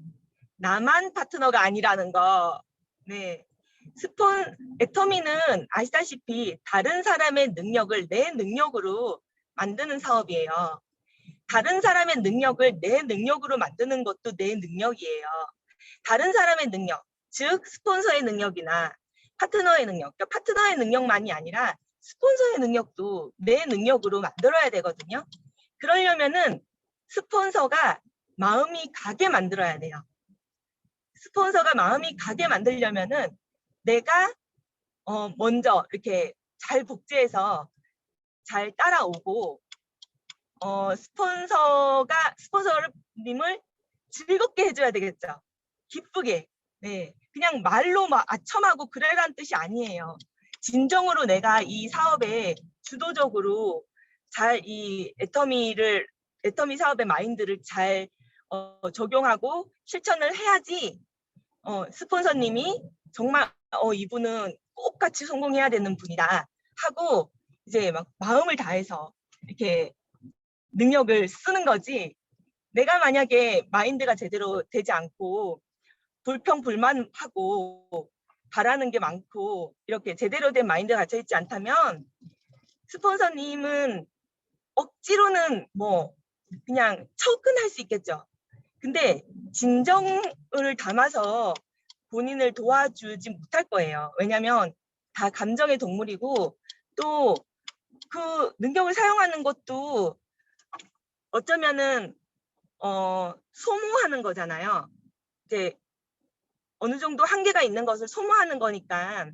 [SPEAKER 9] 나만 파트너가 아니라는 거. 네. 애터미는 아시다시피 다른 사람의 능력을 내 능력으로 만드는 사업이에요. 다른 사람의 능력을 내 능력으로 만드는 것도 내 능력이에요. 다른 사람의 능력, 즉 스폰서의 능력이나 파트너의 능력, 그러니까 파트너의 능력만이 아니라 스폰서의 능력도 내 능력으로 만들어야 되거든요. 그러려면은 스폰서가 마음이 가게 만들어야 돼요. 스폰서가 마음이 가게 만들려면은 내가 먼저 이렇게 잘 복제해서 잘 따라오고 스폰서님을 즐겁게 해줘야 되겠죠. 기쁘게. 네, 그냥 말로 아첨하고 그래라는 뜻이 아니에요. 진정으로 내가 이 사업에 주도적으로 잘 이 애터미 사업의 마인드를 잘 적용하고 실천을 해야지 스폰서님이 정말 이분은 꼭 같이 성공해야 되는 분이다 하고 이제 막 마음을 다해서 이렇게 능력을 쓰는 거지. 내가 만약에 마인드가 제대로 되지 않고 불평불만하고 바라는 게 많고 이렇게 제대로 된 마인드가 갇혀 있지 않다면 스폰서님은 억지로는 뭐 그냥 척은 할 수 있겠죠. 근데 진정을 담아서 본인을 도와주지 못할 거예요. 왜냐하면 다 감정의 동물이고 또 그 능력을 사용하는 것도 어쩌면은 소모하는 거잖아요. 이제 어느 정도 한계가 있는 것을 소모하는 거니까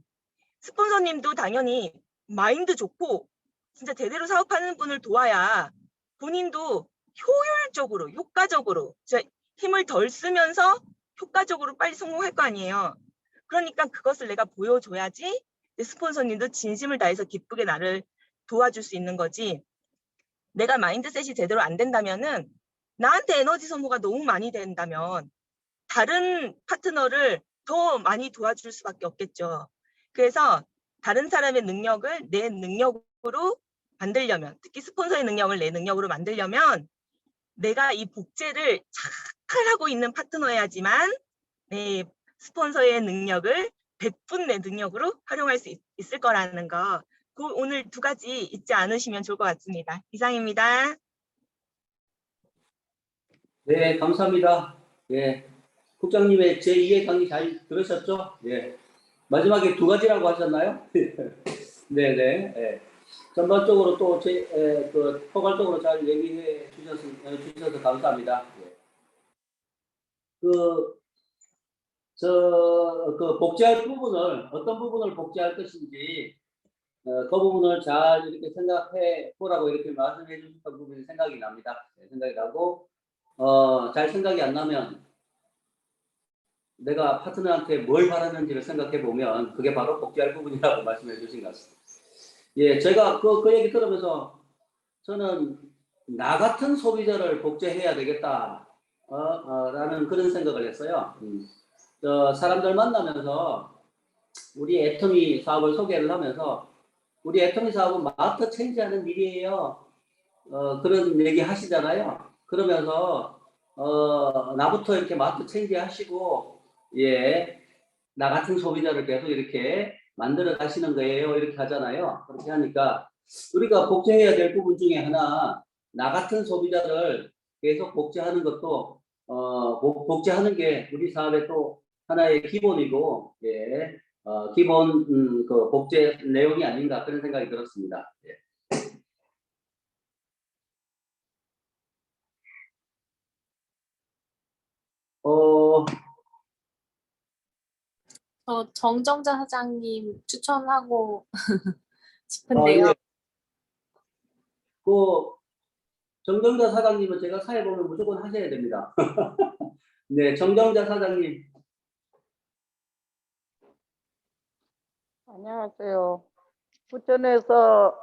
[SPEAKER 9] 스폰서님도 당연히 마인드 좋고 진짜 제대로 사업하는 분을 도와야 본인도 효율적으로, 효과적으로 진짜 힘을 덜 쓰면서 효과적으로 빨리 성공할 거 아니에요. 그러니까 그것을 내가 보여줘야지 스폰서님도 진심을 다해서 기쁘게 나를 도와줄 수 있는 거지. 내가 마인드셋이 제대로 안 된다면은 나한테 에너지 소모가 너무 많이 된다면 다른 파트너를 더 많이 도와줄 수밖에 없겠죠. 그래서 다른 사람의 능력을 내 능력으로 만들려면, 특히 스폰서의 능력을 내 능력으로 만들려면 내가 이 복제를 잘 하고 있는 파트너여야지만 내 스폰서의 능력을 100분 내 능력으로 활용할 수 있을 거라는 거, 그 오늘 두 가지 잊지 않으시면 좋을 것 같습니다. 이상입니다.
[SPEAKER 2] 네, 감사합니다. 예, 국장님의 제2의 강의 잘 들으셨죠? 예, 마지막에 두 가지라고 하셨나요? 네네. 예. 전반적으로 또 포괄적으로 잘 얘기해 주셔서 감사합니다. 예. 복제할 부분을, 어떤 부분을 복제할 것인지, 그 부분을 잘 이렇게 생각해 보라고 이렇게 말씀해 주셨던 부분이 생각이 납니다. 네, 생각이 나고, 잘 생각이 안 나면 내가 파트너한테 뭘 바라는지를 생각해 보면 그게 바로 복제할 부분이라고 말씀해 주신 것 같습니다. 예, 제가 그 얘기 들으면서 저는 나 같은 소비자를 복제해야 되겠다, 라는 그런 생각을 했어요. 사람들 만나면서 우리 애터미 사업을 소개를 하면서 우리 애터미 사업은 마스터 체인지하는 일이에요. 그런 얘기 하시잖아요. 그러면서 나부터 이렇게 마스터 체인지 하시고, 예, 나 같은 소비자를 계속 이렇게 만들어 가시는 거예요. 이렇게 하잖아요. 그렇게 하니까 우리가 복제해야 될 부분 중에 하나, 나 같은 소비자를 계속 복제하는 것도 복제하는 게 우리 사업의 또 하나의 기본이고, 예, 기본 그 복제 내용이 아닌가 그런 생각이 들었습니다. 예.
[SPEAKER 1] 저 정정자 사장님 추천하고 싶은데요.
[SPEAKER 2] 예. 정정자 사장님은 제가 사회 보면 무조건 하셔야 됩니다. 네, 정정자 사장님.
[SPEAKER 10] 안녕하세요. 부천에서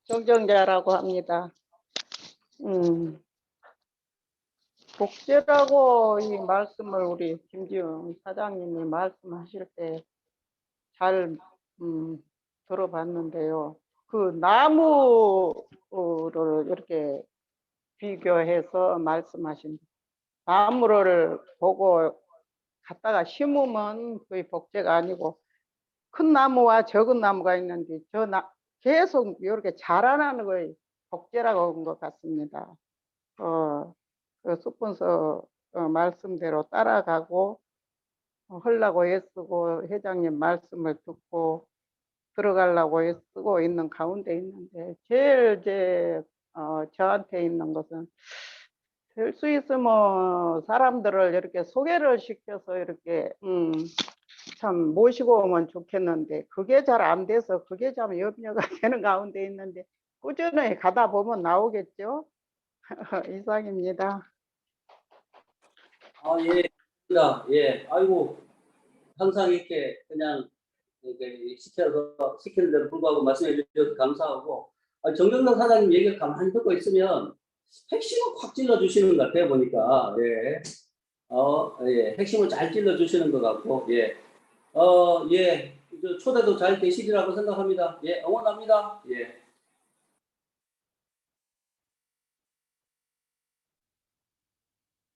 [SPEAKER 10] 정정자라고 합니다. 복제라고 이 말씀을 우리 김지영 사장님이 말씀하실 때 잘 들어봤는데요. 그 나무를 이렇게 비교해서 말씀하신 나무를 보고 갖다가 심으면 거의 복제가 아니고 큰 나무와 적은 나무가 있는데 계속 이렇게 자라나는 거에 복제라고 한 것 같습니다. 그 스폰서 말씀대로 따라가고 하려고 애쓰고 회장님 말씀을 듣고 들어가려고 애쓰고 있는 가운데 있는데 제일 저한테 있는 것은 될 수 있으면 사람들을 이렇게 소개를 시켜서 이렇게 참 모시고 오면 좋겠는데 그게 잘 안 돼서 그게 참 염려가 되는 가운데 있는데 꾸준히 가다 보면 나오겠죠. 이상입니다.
[SPEAKER 2] 예, 예, 아이고, 항상 이렇게 그냥 이렇게 시키는 대로 불구하고 말씀해 주셔서 감사하고, 정정당 사장님 얘기를 가만히 듣고 있으면 핵심을 확 찔러 주시는 것 같아요, 보니까. 예. 예, 핵심을 잘 찔러 주시는 것 같고, 예. 예, 초대도 잘 되시리라고 생각합니다. 예, 응원합니다. 예.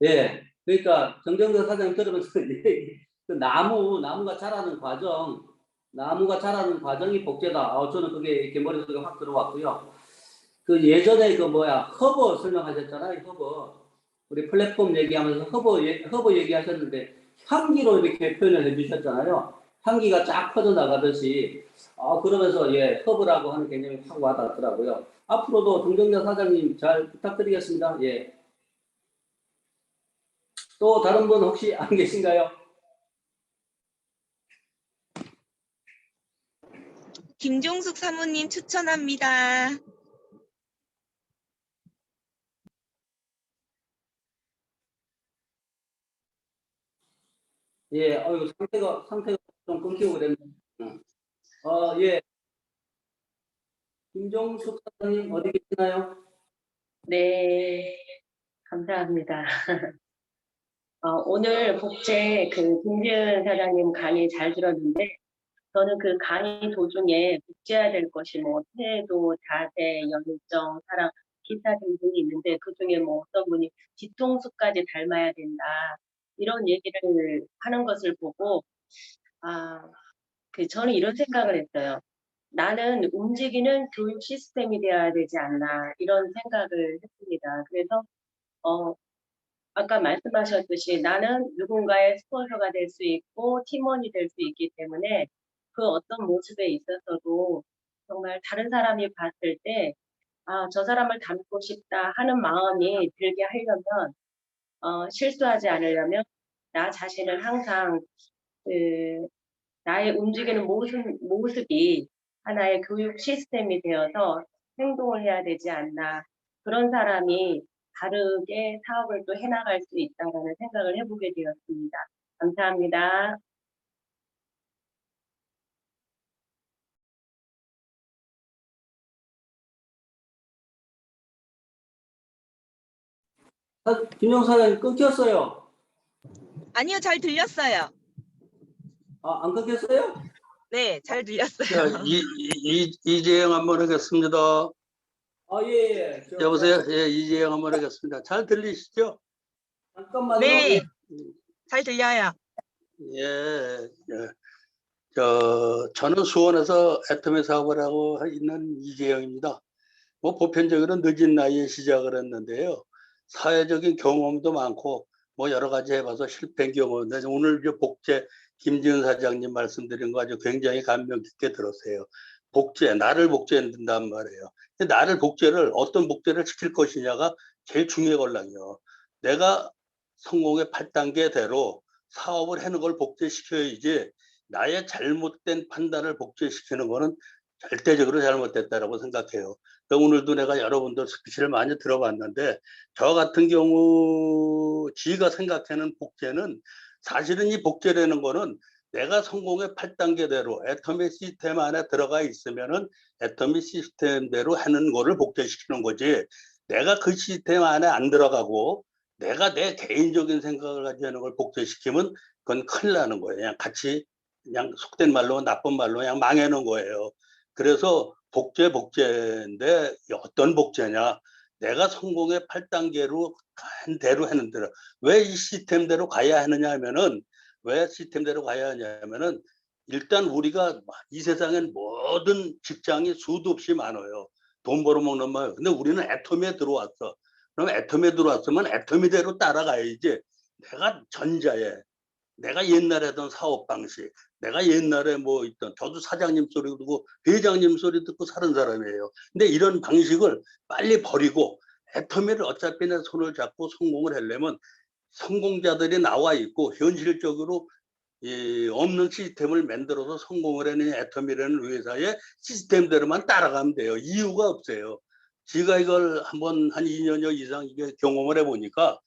[SPEAKER 2] 예. 그러니까 정정근 사장님 들으면서 그 나무가 자라는 과정이 복제다. 저는 그게 이렇게 머릿속에 확 들어왔고요. 그 예전에 그 허버 설명하셨잖아요. 허버. 우리 플랫폼 얘기하면서 허버 얘기하셨는데 향기로 이렇게 표현을 해주셨잖아요. 향기가 쫙 퍼져나가듯이. 그러면서 허브라고 하는 개념이 확 와닿더라고요. 앞으로도 정정근 사장님 잘 부탁드리겠습니다. 예. 또 다른 분 혹시 안 계신가요?
[SPEAKER 9] 김종숙 사모님 추천합니다.
[SPEAKER 2] 예, 이거 상태가 좀 끊기고 그랬네. 예. 김종숙 사장님 어디 계시나요?
[SPEAKER 11] 네, 감사합니다. 오늘 복제 김지은 사장님 강의 잘 들었는데, 저는 그 강의 도중에 복제해야 될 것이 태도, 자세, 열정, 사랑, 기타 등등이 있는데, 그 중에 어떤 분이 뒤통수까지 닮아야 된다. 이런 얘기를 하는 것을 보고, 저는 이런 생각을 했어요. 나는 움직이는 교육 시스템이 되어야 되지 않나, 이런 생각을 했습니다. 그래서, 아까 말씀하셨듯이 나는 누군가의 스폰서가 될 수 있고 팀원이 될 수 있기 때문에 그 어떤 모습에 있어서도 정말 다른 사람이 봤을 때, 저 사람을 닮고 싶다 하는 마음이 들게 하려면, 실수하지 않으려면 나 자신을 항상 나의 움직이는 모습이 하나의 교육 시스템이 되어서 행동을 해야 되지 않나. 그런 사람이 다르게 사업을 또 해나갈 수 있다라는 생각을 해보게 되었습니다. 감사합니다.
[SPEAKER 2] 김종숙 사장님 끊겼어요.
[SPEAKER 9] 아니요, 잘 들렸어요.
[SPEAKER 2] 안 끊겼어요?
[SPEAKER 9] 네, 잘 들렸어요.
[SPEAKER 12] 자, 이재영 한번 하겠습니다.
[SPEAKER 2] 예.
[SPEAKER 12] 여보세요? 예, 이재영 한번 하겠습니다. 잘 들리시죠?
[SPEAKER 2] 잠깐만요.
[SPEAKER 9] 네, 잘 들려요.
[SPEAKER 12] 예. 저는 수원에서 애터미 사업을 하고 있는 이재영입니다. 보편적으로 늦은 나이에 시작을 했는데요. 사회적인 경험도 많고 여러 가지 해봐서 실패한 경험인데 오늘 복제 김지은 사장님 말씀드린 거 아주 굉장히 감명 깊게 들었어요. 나를 복제한단 말이에요. 나를 어떤 복제를 시킬 것이냐가 제일 중요하거든요. 내가 성공의 8단계대로 사업을 하는 걸 복제시켜야지 나의 잘못된 판단을 복제시키는 거는 절대적으로 잘못됐다라고 생각해요. 오늘도 내가 여러분들 스피치를 많이 들어봤는데 저 같은 경우 지가 생각하는 복제는 사실은 이 복제라는 거는 내가 성공의 8단계대로 애터미 시스템 안에 들어가 있으면은 애터미 시스템대로 하는 거를 복제시키는 거지 내가 그 시스템 안에 안 들어가고 내가 내 개인적인 생각을 가지고 하는 걸 복제시키면 그건 큰일 나는 거예요. 그냥 속된 말로 나쁜 말로 그냥 망하는 거예요. 그래서 복제인데 어떤 복제냐? 내가 성공의 8단계로 간 대로 하는 대로 왜 이 시스템대로 가야 하느냐 하면은 일단 우리가 이 세상엔 모든 직장이 수도 없이 많아요. 돈 벌어먹는 말. 근데 우리는 애터미에 들어왔어. 그럼 애터미에 들어왔으면 애터미대로 따라가야지. 내가 내가 옛날에 하던 사업 방식, 내가 옛날에 저도 사장님 소리 듣고 회장님 소리 듣고 사는 사람이에요. 근데 이런 방식을 빨리 버리고 애터미를 어차피 내 손을 잡고 성공을 하려면 성공자들이 나와 있고 현실적으로 없는 시스템을 만들어서 성공을 하는 애터미라는 회사의 시스템대로만 따라가면 돼요. 이유가 없어요. 제가 이걸 한 2년여 이상 경험을 해보니까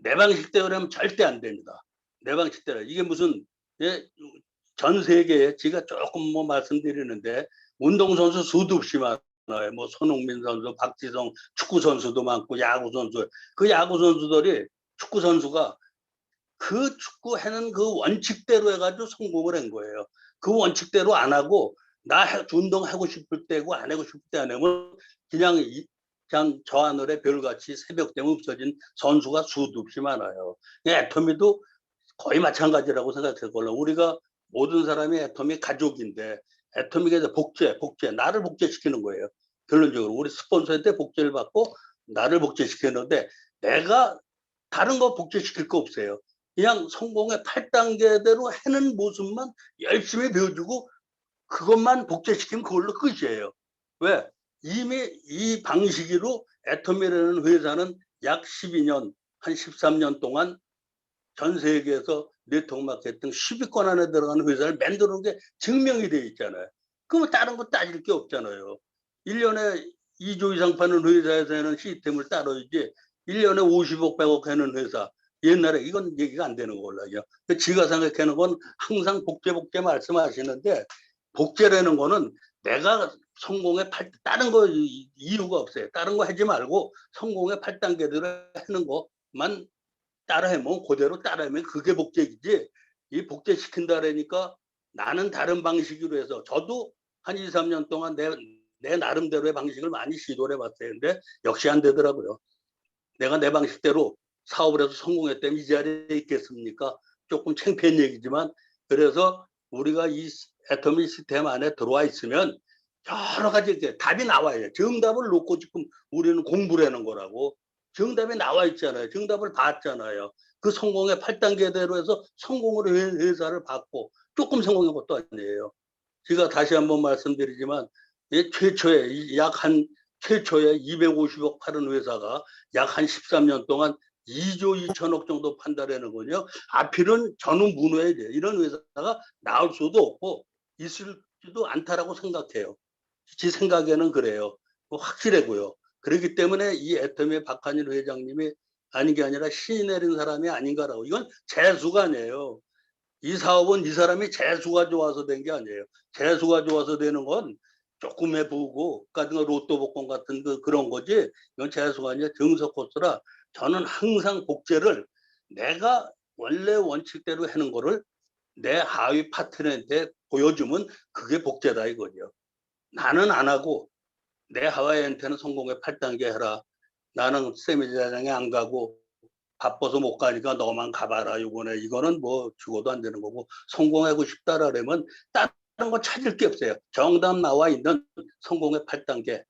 [SPEAKER 12] 내 방식대로 하면 절대 안 됩니다. 내 방식대로. 이게 무슨 전 세계에 제가 조금 말씀드리는데 운동선수 수도 없이 많아요. 손흥민 선수, 박지성 축구 선수도 많고 야구 선수. 그 야구 선수들이 축구 선수가 그 축구하는 그 원칙대로 해가지고 성공을 한 거예요. 그 원칙대로 안 하고 나 운동하고 싶을 때고 안 하고 싶을 때 안 하면 그냥 저 하늘에 별같이 새벽 되면 없어진 선수가 수도 없이 많아요. 애터미도 거의 마찬가지라고 생각할 걸로 우리가 모든 사람이 애터미 가족인데 애터미가 복제, 나를 복제시키는 거예요. 결론적으로 우리 스폰서한테 복제를 받고 나를 복제시키는데 내가 다른 거 복제시킬 거 없어요. 그냥 성공의 8단계대로 하는 모습만 열심히 배워주고 그것만 복제시키면 그걸로 끝이에요. 왜? 이미 이 방식으로 애터미라는 회사는 약 12년, 한 13년 동안 전 세계에서 네트워크 마케팅 10위권 안에 들어가는 회사를 만들어 놓은 게 증명이 되어 있잖아요. 그러면 다른 거 따질 게 없잖아요. 1년에 2조 이상 파는 회사에서는 시스템을 따라야지 1년에 50억, 100억 하는 회사 옛날에 이건 얘기가 안 되는 걸로요. 지가 생각하는 건 항상 복제 말씀하시는데 복제라는 거는 내가 성공의 다른 거 이유가 없어요. 다른 거 하지 말고 성공의 8단계대로 하는 것만 따라하면 그대로 따라하면 그게 복제이지 이 복제시킨다라니까 나는 다른 방식으로 해서 저도 한 2, 3년 동안 내 나름대로의 방식을 많이 시도를 해봤어요. 근데 역시 안 되더라고요. 내가 내 방식대로 사업을 해서 성공했다면 이 자리에 있겠습니까? 조금 창피한 얘기지만 그래서 우리가 이 애터미 시스템 안에 들어와 있으면 여러 가지 답이 나와요. 정답을 놓고 지금 우리는 공부를 하는 거라고. 정답이 나와 있잖아요. 정답을 봤잖아요. 그 성공의 8단계대로 해서 성공으로 회사를 받고 조금 성공한 것도 아니에요. 제가 다시 한번 말씀드리지만 최초에 250억 파는 회사가 약 한 13년 동안 2조 2천억 정도 판다라는 거요. 앞으로는 저는 무너야 돼요. 이런 회사가 나올 수도 없고 있을지도 않다라고 생각해요. 제 생각에는 그래요. 확실하고요. 그렇기 때문에 이 애터미 박한일 회장님이 아닌 게 아니라 신이 내린 사람이 아닌가라고. 이건 재수가 아니에요. 이 사업은 이 사람이 재수가 좋아서 된 게 아니에요. 재수가 좋아서 되는 건 조금 해보고 같은 로또 복권 같은 그런 거지. 이건 재수가 아니라 정석 코스라 저는 항상 복제를 내가 원래 원칙대로 하는 거를 내 하위 파트너한테 보여주면 그게 복제다 이거죠. 나는 안 하고 내 하와이한테는 성공의 8단계 해라. 나는 세미자장에 안 가고 바빠서 못 가니까 너만 가봐라. 이거는 뭐 죽어도 안 되는 거고 성공하고 싶다라면 다른 거 찾을 게 없어요. 정답 나와 있는 성공의 8단계.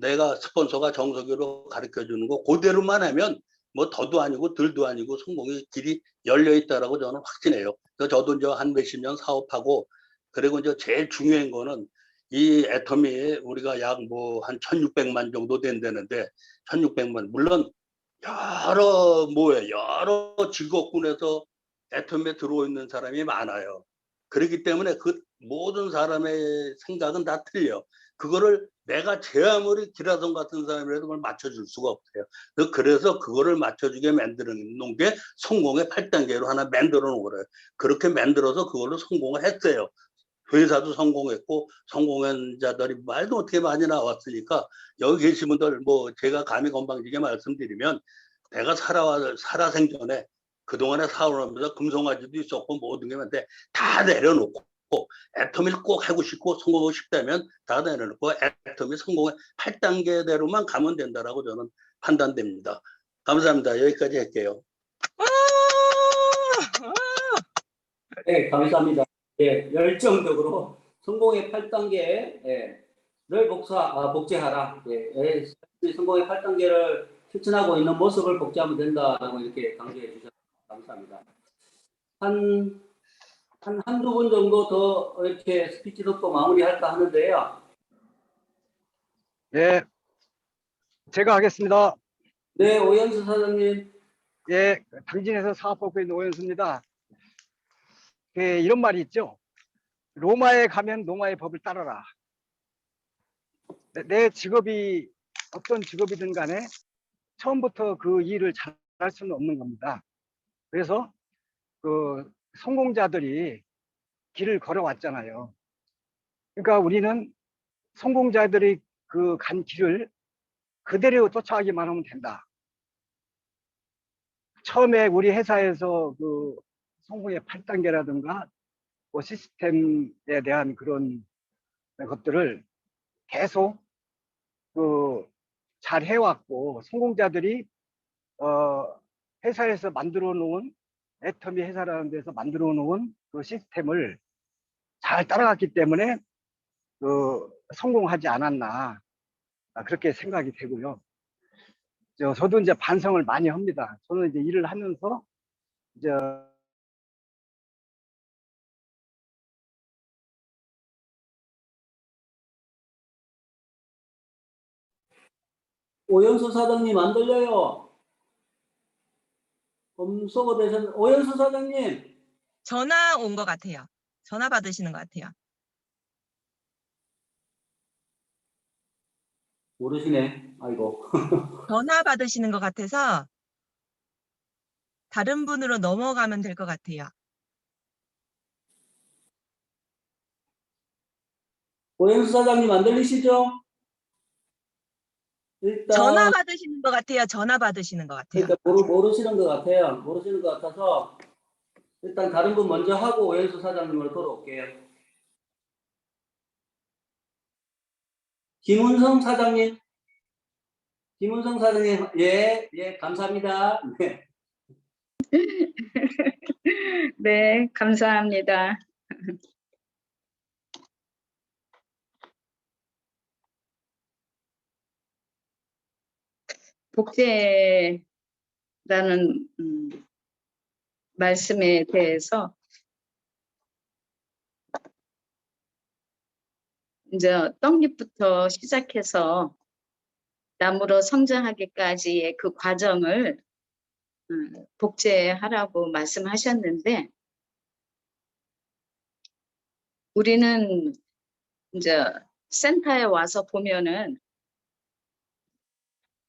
[SPEAKER 12] 내가 스폰서가 정석으로 가르쳐 주는 거 그대로만 하면 뭐 더도 아니고 덜도 아니고 성공의 길이 열려 있다라고 저는 확신해요. 저도 이제 한 몇십 년 사업하고 그리고 이제 제일 중요한 거는 이 애터미 우리가 약 뭐 한 1,600만 정도 된다는데 1,600만 물론 여러 직업군에서 애터미에 들어오 있는 사람이 많아요. 그렇기 때문에 그 모든 사람의 생각은 다 틀려. 그거를 내가 제 아무리 기라성 같은 사람이라도 그걸 맞춰줄 수가 없어요. 그래서 그거를 맞춰주게 만들어 놓은 게 성공의 8단계로 하나 만들어 놓은 거예요. 그렇게 만들어서 그걸로 성공을 했어요. 회사도 성공했고 성공한 자들이 말도 못하게 많이 나왔으니까 여기 계신 분들 뭐 제가 감히 건방지게 말씀드리면 내가 살아생전에 그동안에 사업하면서 금송아지도 있었고 모든 게 많은데 다 내려놓고 애터미를 꼭 하고 싶고 성공하고 싶다면 다 내려놓고 애터미 성공의 8단계대로만 가면 된다라고 저는 판단됩니다. 감사합니다. 여기까지 할게요.
[SPEAKER 2] 네, 감사합니다. 예, 열정적으로 성공의 8단계를 복제하라. 예, 성공의 8단계를 실천하고 있는 모습을 복제하면 된다라고 이렇게 강조해 주셔서 감사합니다. 한두 분 정도 더 이렇게 스피치 듣고 마무리할까 하는데요.
[SPEAKER 13] 네, 제가 하겠습니다.
[SPEAKER 2] 네, 오연수 사장님.
[SPEAKER 13] 예, 당진에서 사업하고 있는 오연수입니다. 이런 말이 있죠. 로마에 가면 로마의 법을 따라라. 내 직업이 어떤 직업이든 간에 처음부터 그 일을 잘할 수는 없는 겁니다. 그래서 그 성공자들이 길을 걸어왔잖아요. 그러니까 우리는 성공자들이 그 간 길을 그대로 쫓아가기만 하면 된다. 처음에 우리 회사에서 그 성공의 8단계라든가 뭐 시스템에 대한 그런 것들을 계속 그 잘 해왔고 성공자들이 회사에서 만들어 놓은 애터미 회사라는 데서 만들어 놓은 그 시스템을 잘 따라갔기 때문에 성공하지 않았나 그렇게 생각이 되고요. 저도 이제 반성을 많이 합니다. 저는 이제 일을 하면서 이제
[SPEAKER 2] 오연수 사장님 안 들려요. 검소가 되셨. 오연수 사장님.
[SPEAKER 9] 전화 온 것 같아요. 전화 받으시는 것 같아요.
[SPEAKER 2] 모르시네. 아이고.
[SPEAKER 9] 전화 받으시는 것 같아서 다른 분으로 넘어가면 될 것 같아요.
[SPEAKER 2] 오연수 사장님 안 들리시죠? 일단
[SPEAKER 9] 전화 받으시는 것 같아요. 전화 받으시는 것 같아요.
[SPEAKER 2] 그러니까 모르시는 것 같아요. 모르시는 것 같아서 일단 다른 분 먼저 하고 오연수 사장님으로 돌아올게요. 김은성 사장님. 김은성 사장님, 예, 감사합니다. 네.
[SPEAKER 14] 네, 감사합니다. 복제라는 말씀에 대해서 이제 떡잎부터 시작해서 나무로 성장하기까지의 그 과정을 복제하라고 말씀하셨는데 우리는 이제 센터에 와서 보면은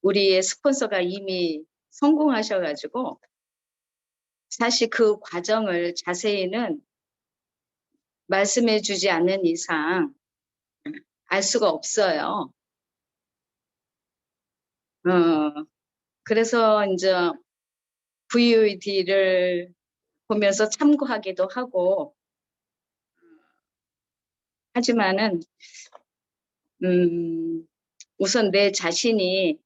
[SPEAKER 14] 우리의 스폰서가 이미 성공하셔가지고 사실 그 과정을 자세히는 말씀해 주지 않는 이상 알 수가 없어요. 그래서 이제 VOD를 보면서 참고하기도 하고 하지만은 우선 내 자신이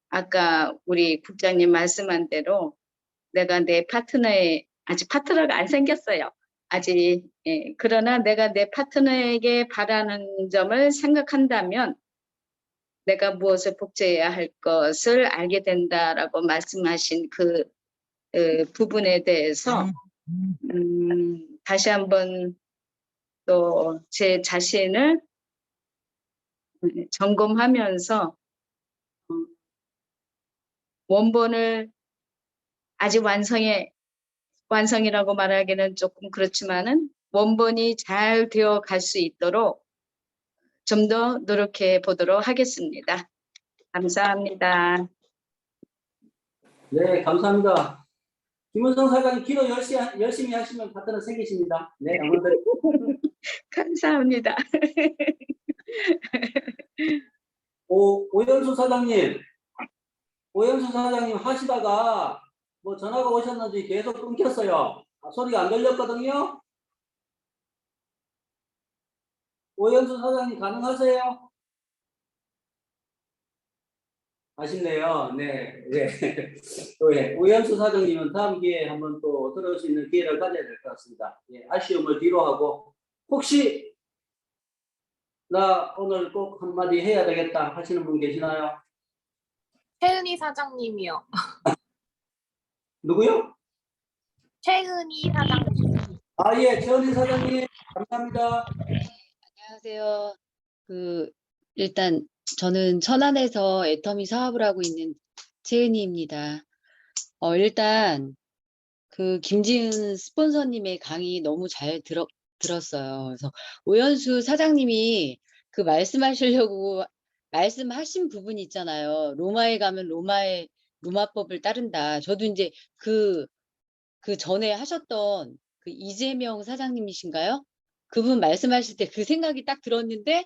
[SPEAKER 14] 아까 우리 국장님 말씀한 대로 내가 내 파트너의 아직 파트너가 안 생겼어요. 아직 그러나 내가 내 파트너에게 바라는 점을 생각한다면 내가 무엇을 복제해야 할 것을 알게 된다라고 말씀하신 그 부분에 대해서 다시 한번 또 제 자신을 점검하면서 원본을 아직 완성이라고 말하기는 조금 그렇지만은 원본이 잘 되어 갈 수 있도록 좀 더 노력해 보도록 하겠습니다. 감사합니다.
[SPEAKER 2] 네, 감사합니다. 김은성 사장님 기도 열심히 하시면 파트너 생기십니다. 네,
[SPEAKER 14] 감사합니다.
[SPEAKER 2] 오연수 사장님 하시다가 뭐 전화가 오셨는지 계속 끊겼어요. 소리가 안 들렸거든요. 오연수 사장님 가능하세요? 아쉽네요. 네. 네. 오연수 사장님은 다음 기회에 한번 또 들을 수 있는 기회를 가져야 될 것 같습니다. 예, 아쉬움을 뒤로 하고 혹시 나 오늘 꼭 한마디 해야 되겠다 하시는 분 계시나요?
[SPEAKER 1] 최은희 사장님이요.
[SPEAKER 2] 누구요?
[SPEAKER 1] 최은희 사장님.
[SPEAKER 2] 아, 예, 최은희 사장님 감사합니다.
[SPEAKER 15] 안녕하세요. 일단 저는 천안에서 애터미 사업을 하고 있는 최은희입니다. 일단 김지은 스폰서님의 강의 너무 잘 들었어요. 그래서 오연수 사장님이 말씀하신 부분 있잖아요. 로마에 가면 로마법을 따른다. 저도 이제 그 전에 하셨던 이재명 사장님이신가요? 그분 말씀하실 때 그 생각이 딱 들었는데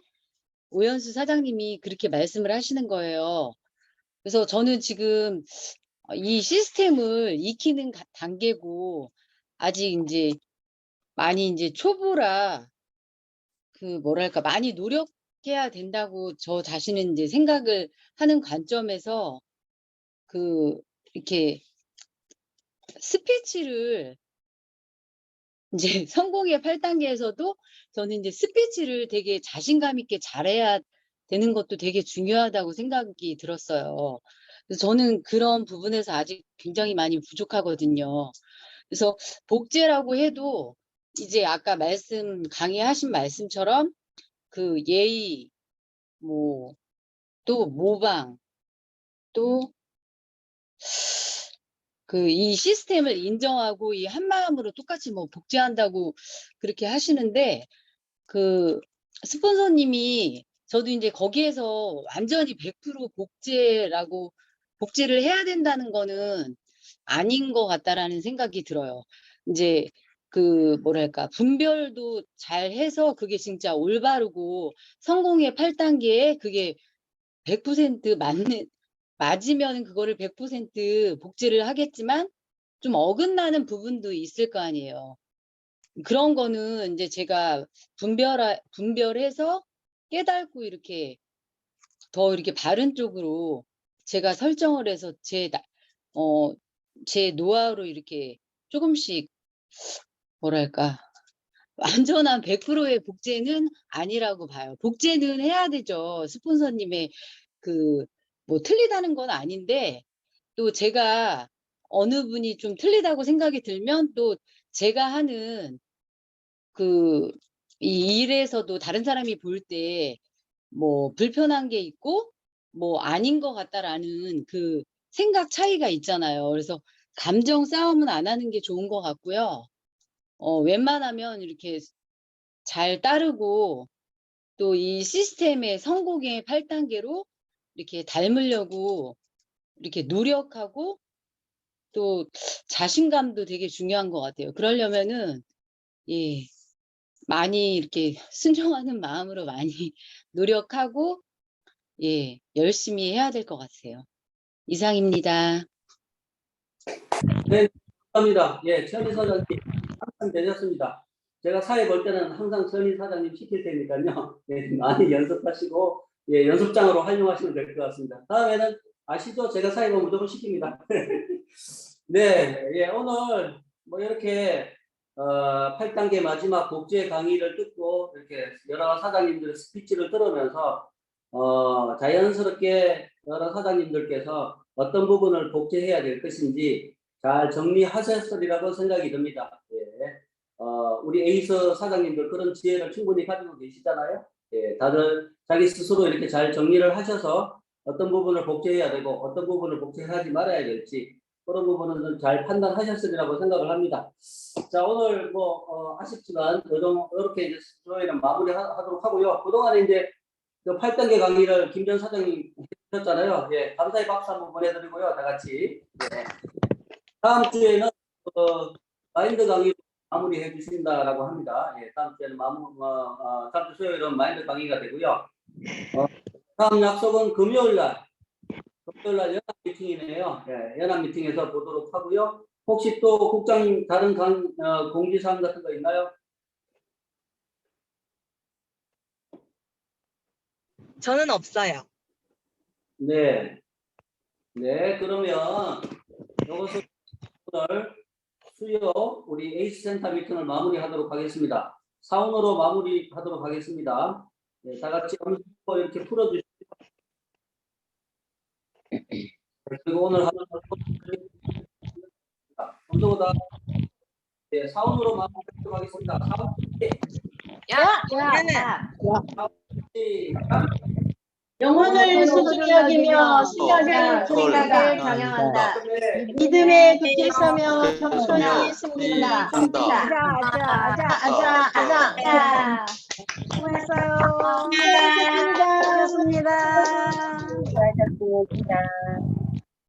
[SPEAKER 15] 오연수 사장님이 그렇게 말씀을 하시는 거예요. 그래서 저는 지금 이 시스템을 익히는 단계고 아직 이제 많이 이제 초보라 뭐랄까 많이 노력해 해야 된다고 저 자신은 이제 생각을 하는 관점에서 이렇게 스피치를 이제 성공의 8단계에서도 저는 이제 스피치를 되게 자신감 있게 잘해야 되는 것도 되게 중요하다고 생각이 들었어요. 그래서 저는 그런 부분에서 아직 굉장히 많이 부족하거든요. 그래서 복제라고 해도 이제 아까 강의하신 말씀처럼 그 예의, 또 모방, 또 이 시스템을 인정하고 이 한마음으로 똑같이 복제한다고 그렇게 하시는데 스폰서님이 저도 이제 거기에서 완전히 100% 복제를 해야 된다는 거는 아닌 것 같다라는 생각이 들어요. 이제 뭐랄까 분별도 잘 해서 그게 진짜 올바르고 성공의 8단계에 그게 100% 맞으면 그거를 100% 복제를 하겠지만 좀 어긋나는 부분도 있을 거 아니에요. 그런 거는 이제 제가 분별해서 깨닫고 이렇게 더 이렇게 바른 쪽으로 제가 설정을 해서 제 노하우로 이렇게 조금씩 뭐랄까 완전한 100%의 복제는 아니라고 봐요. 복제는 해야 되죠. 스폰서님의 틀리다는 건 아닌데 또 제가 어느 분이 좀 틀리다고 생각이 들면 또 제가 하는 이 일에서도 다른 사람이 볼 때 불편한 게 있고 아닌 것 같다라는 그 생각 차이가 있잖아요. 그래서 감정 싸움은 안 하는 게 좋은 것 같고요. 웬만하면 이렇게 잘 따르고 또 이 시스템의 성공의 8단계로 이렇게 닮으려고 이렇게 노력하고 또 자신감도 되게 중요한 것 같아요. 그러려면은 많이 이렇게 순종하는 마음으로 많이 노력하고 열심히 해야 될 것 같아요. 이상입니다.
[SPEAKER 2] 네, 감사합니다. 최은희 사장님 항상 되셨습니다. 제가 사회 볼 때는 항상 최은희 사장님 시킬 테니까요. 많이 연습하시고 연습장으로 활용하시면 될 것 같습니다. 다음에는 아시죠? 제가 사회 보면 무조건 시킵니다. 네, 오늘 이렇게 8단계 마지막 복제 강의를 듣고 이렇게 여러 사장님들 스피치를 들으면서 자연스럽게 여러 사장님들께서 어떤 부분을 복제해야 될 것인지 잘 정리하셨으리라고 생각이 듭니다. 우리 에이스 사장님들 그런 지혜를 충분히 가지고 계시잖아요. 다들 자기 스스로 이렇게 잘 정리를 하셔서 어떤 부분을 복제해야 되고 어떤 부분을 복제하지 말아야 될지 그런 부분은 잘 판단하셨으리라고 생각을 합니다. 자, 오늘 아쉽지만 이렇게 이제 저희는 마무리하도록 하고요. 그동안에 이제 8단계 강의를 김전 사장님 해주셨잖아요. 감사의 박수 한번 보내드리고요. 다 같이. 다음 주에는 마인드 강의 마무리해 주신다라고 합니다. 다음 주에는 다음 주 수요일은 마인드 강의가 되고요. 다음 약속은 금요일날 연합 미팅이네요. 연합 미팅에서 보도록 하고요. 혹시 또 국장님 다른 공지사항 같은 거 있나요?
[SPEAKER 9] 저는 없어요.
[SPEAKER 2] 네, 그러면 이것을 오늘 수요 우리 에이스 센터 미팅을 마무리하도록 하겠습니다. 사운으로 마무리하도록 하겠습니다. 다 같이 음성으로 이렇게 풀어주시고 그리고 오늘 하는 음성으로 다 사운으로 마무리하도록 하겠습니다.
[SPEAKER 7] 영혼을 소중히 여기며 신약을 생각을 경영한다. 믿음의 굳게 서며 겸손히 승리한다. 아자. 수고했어요. 수고하셨습니다.
[SPEAKER 11] 수고하셨습니다.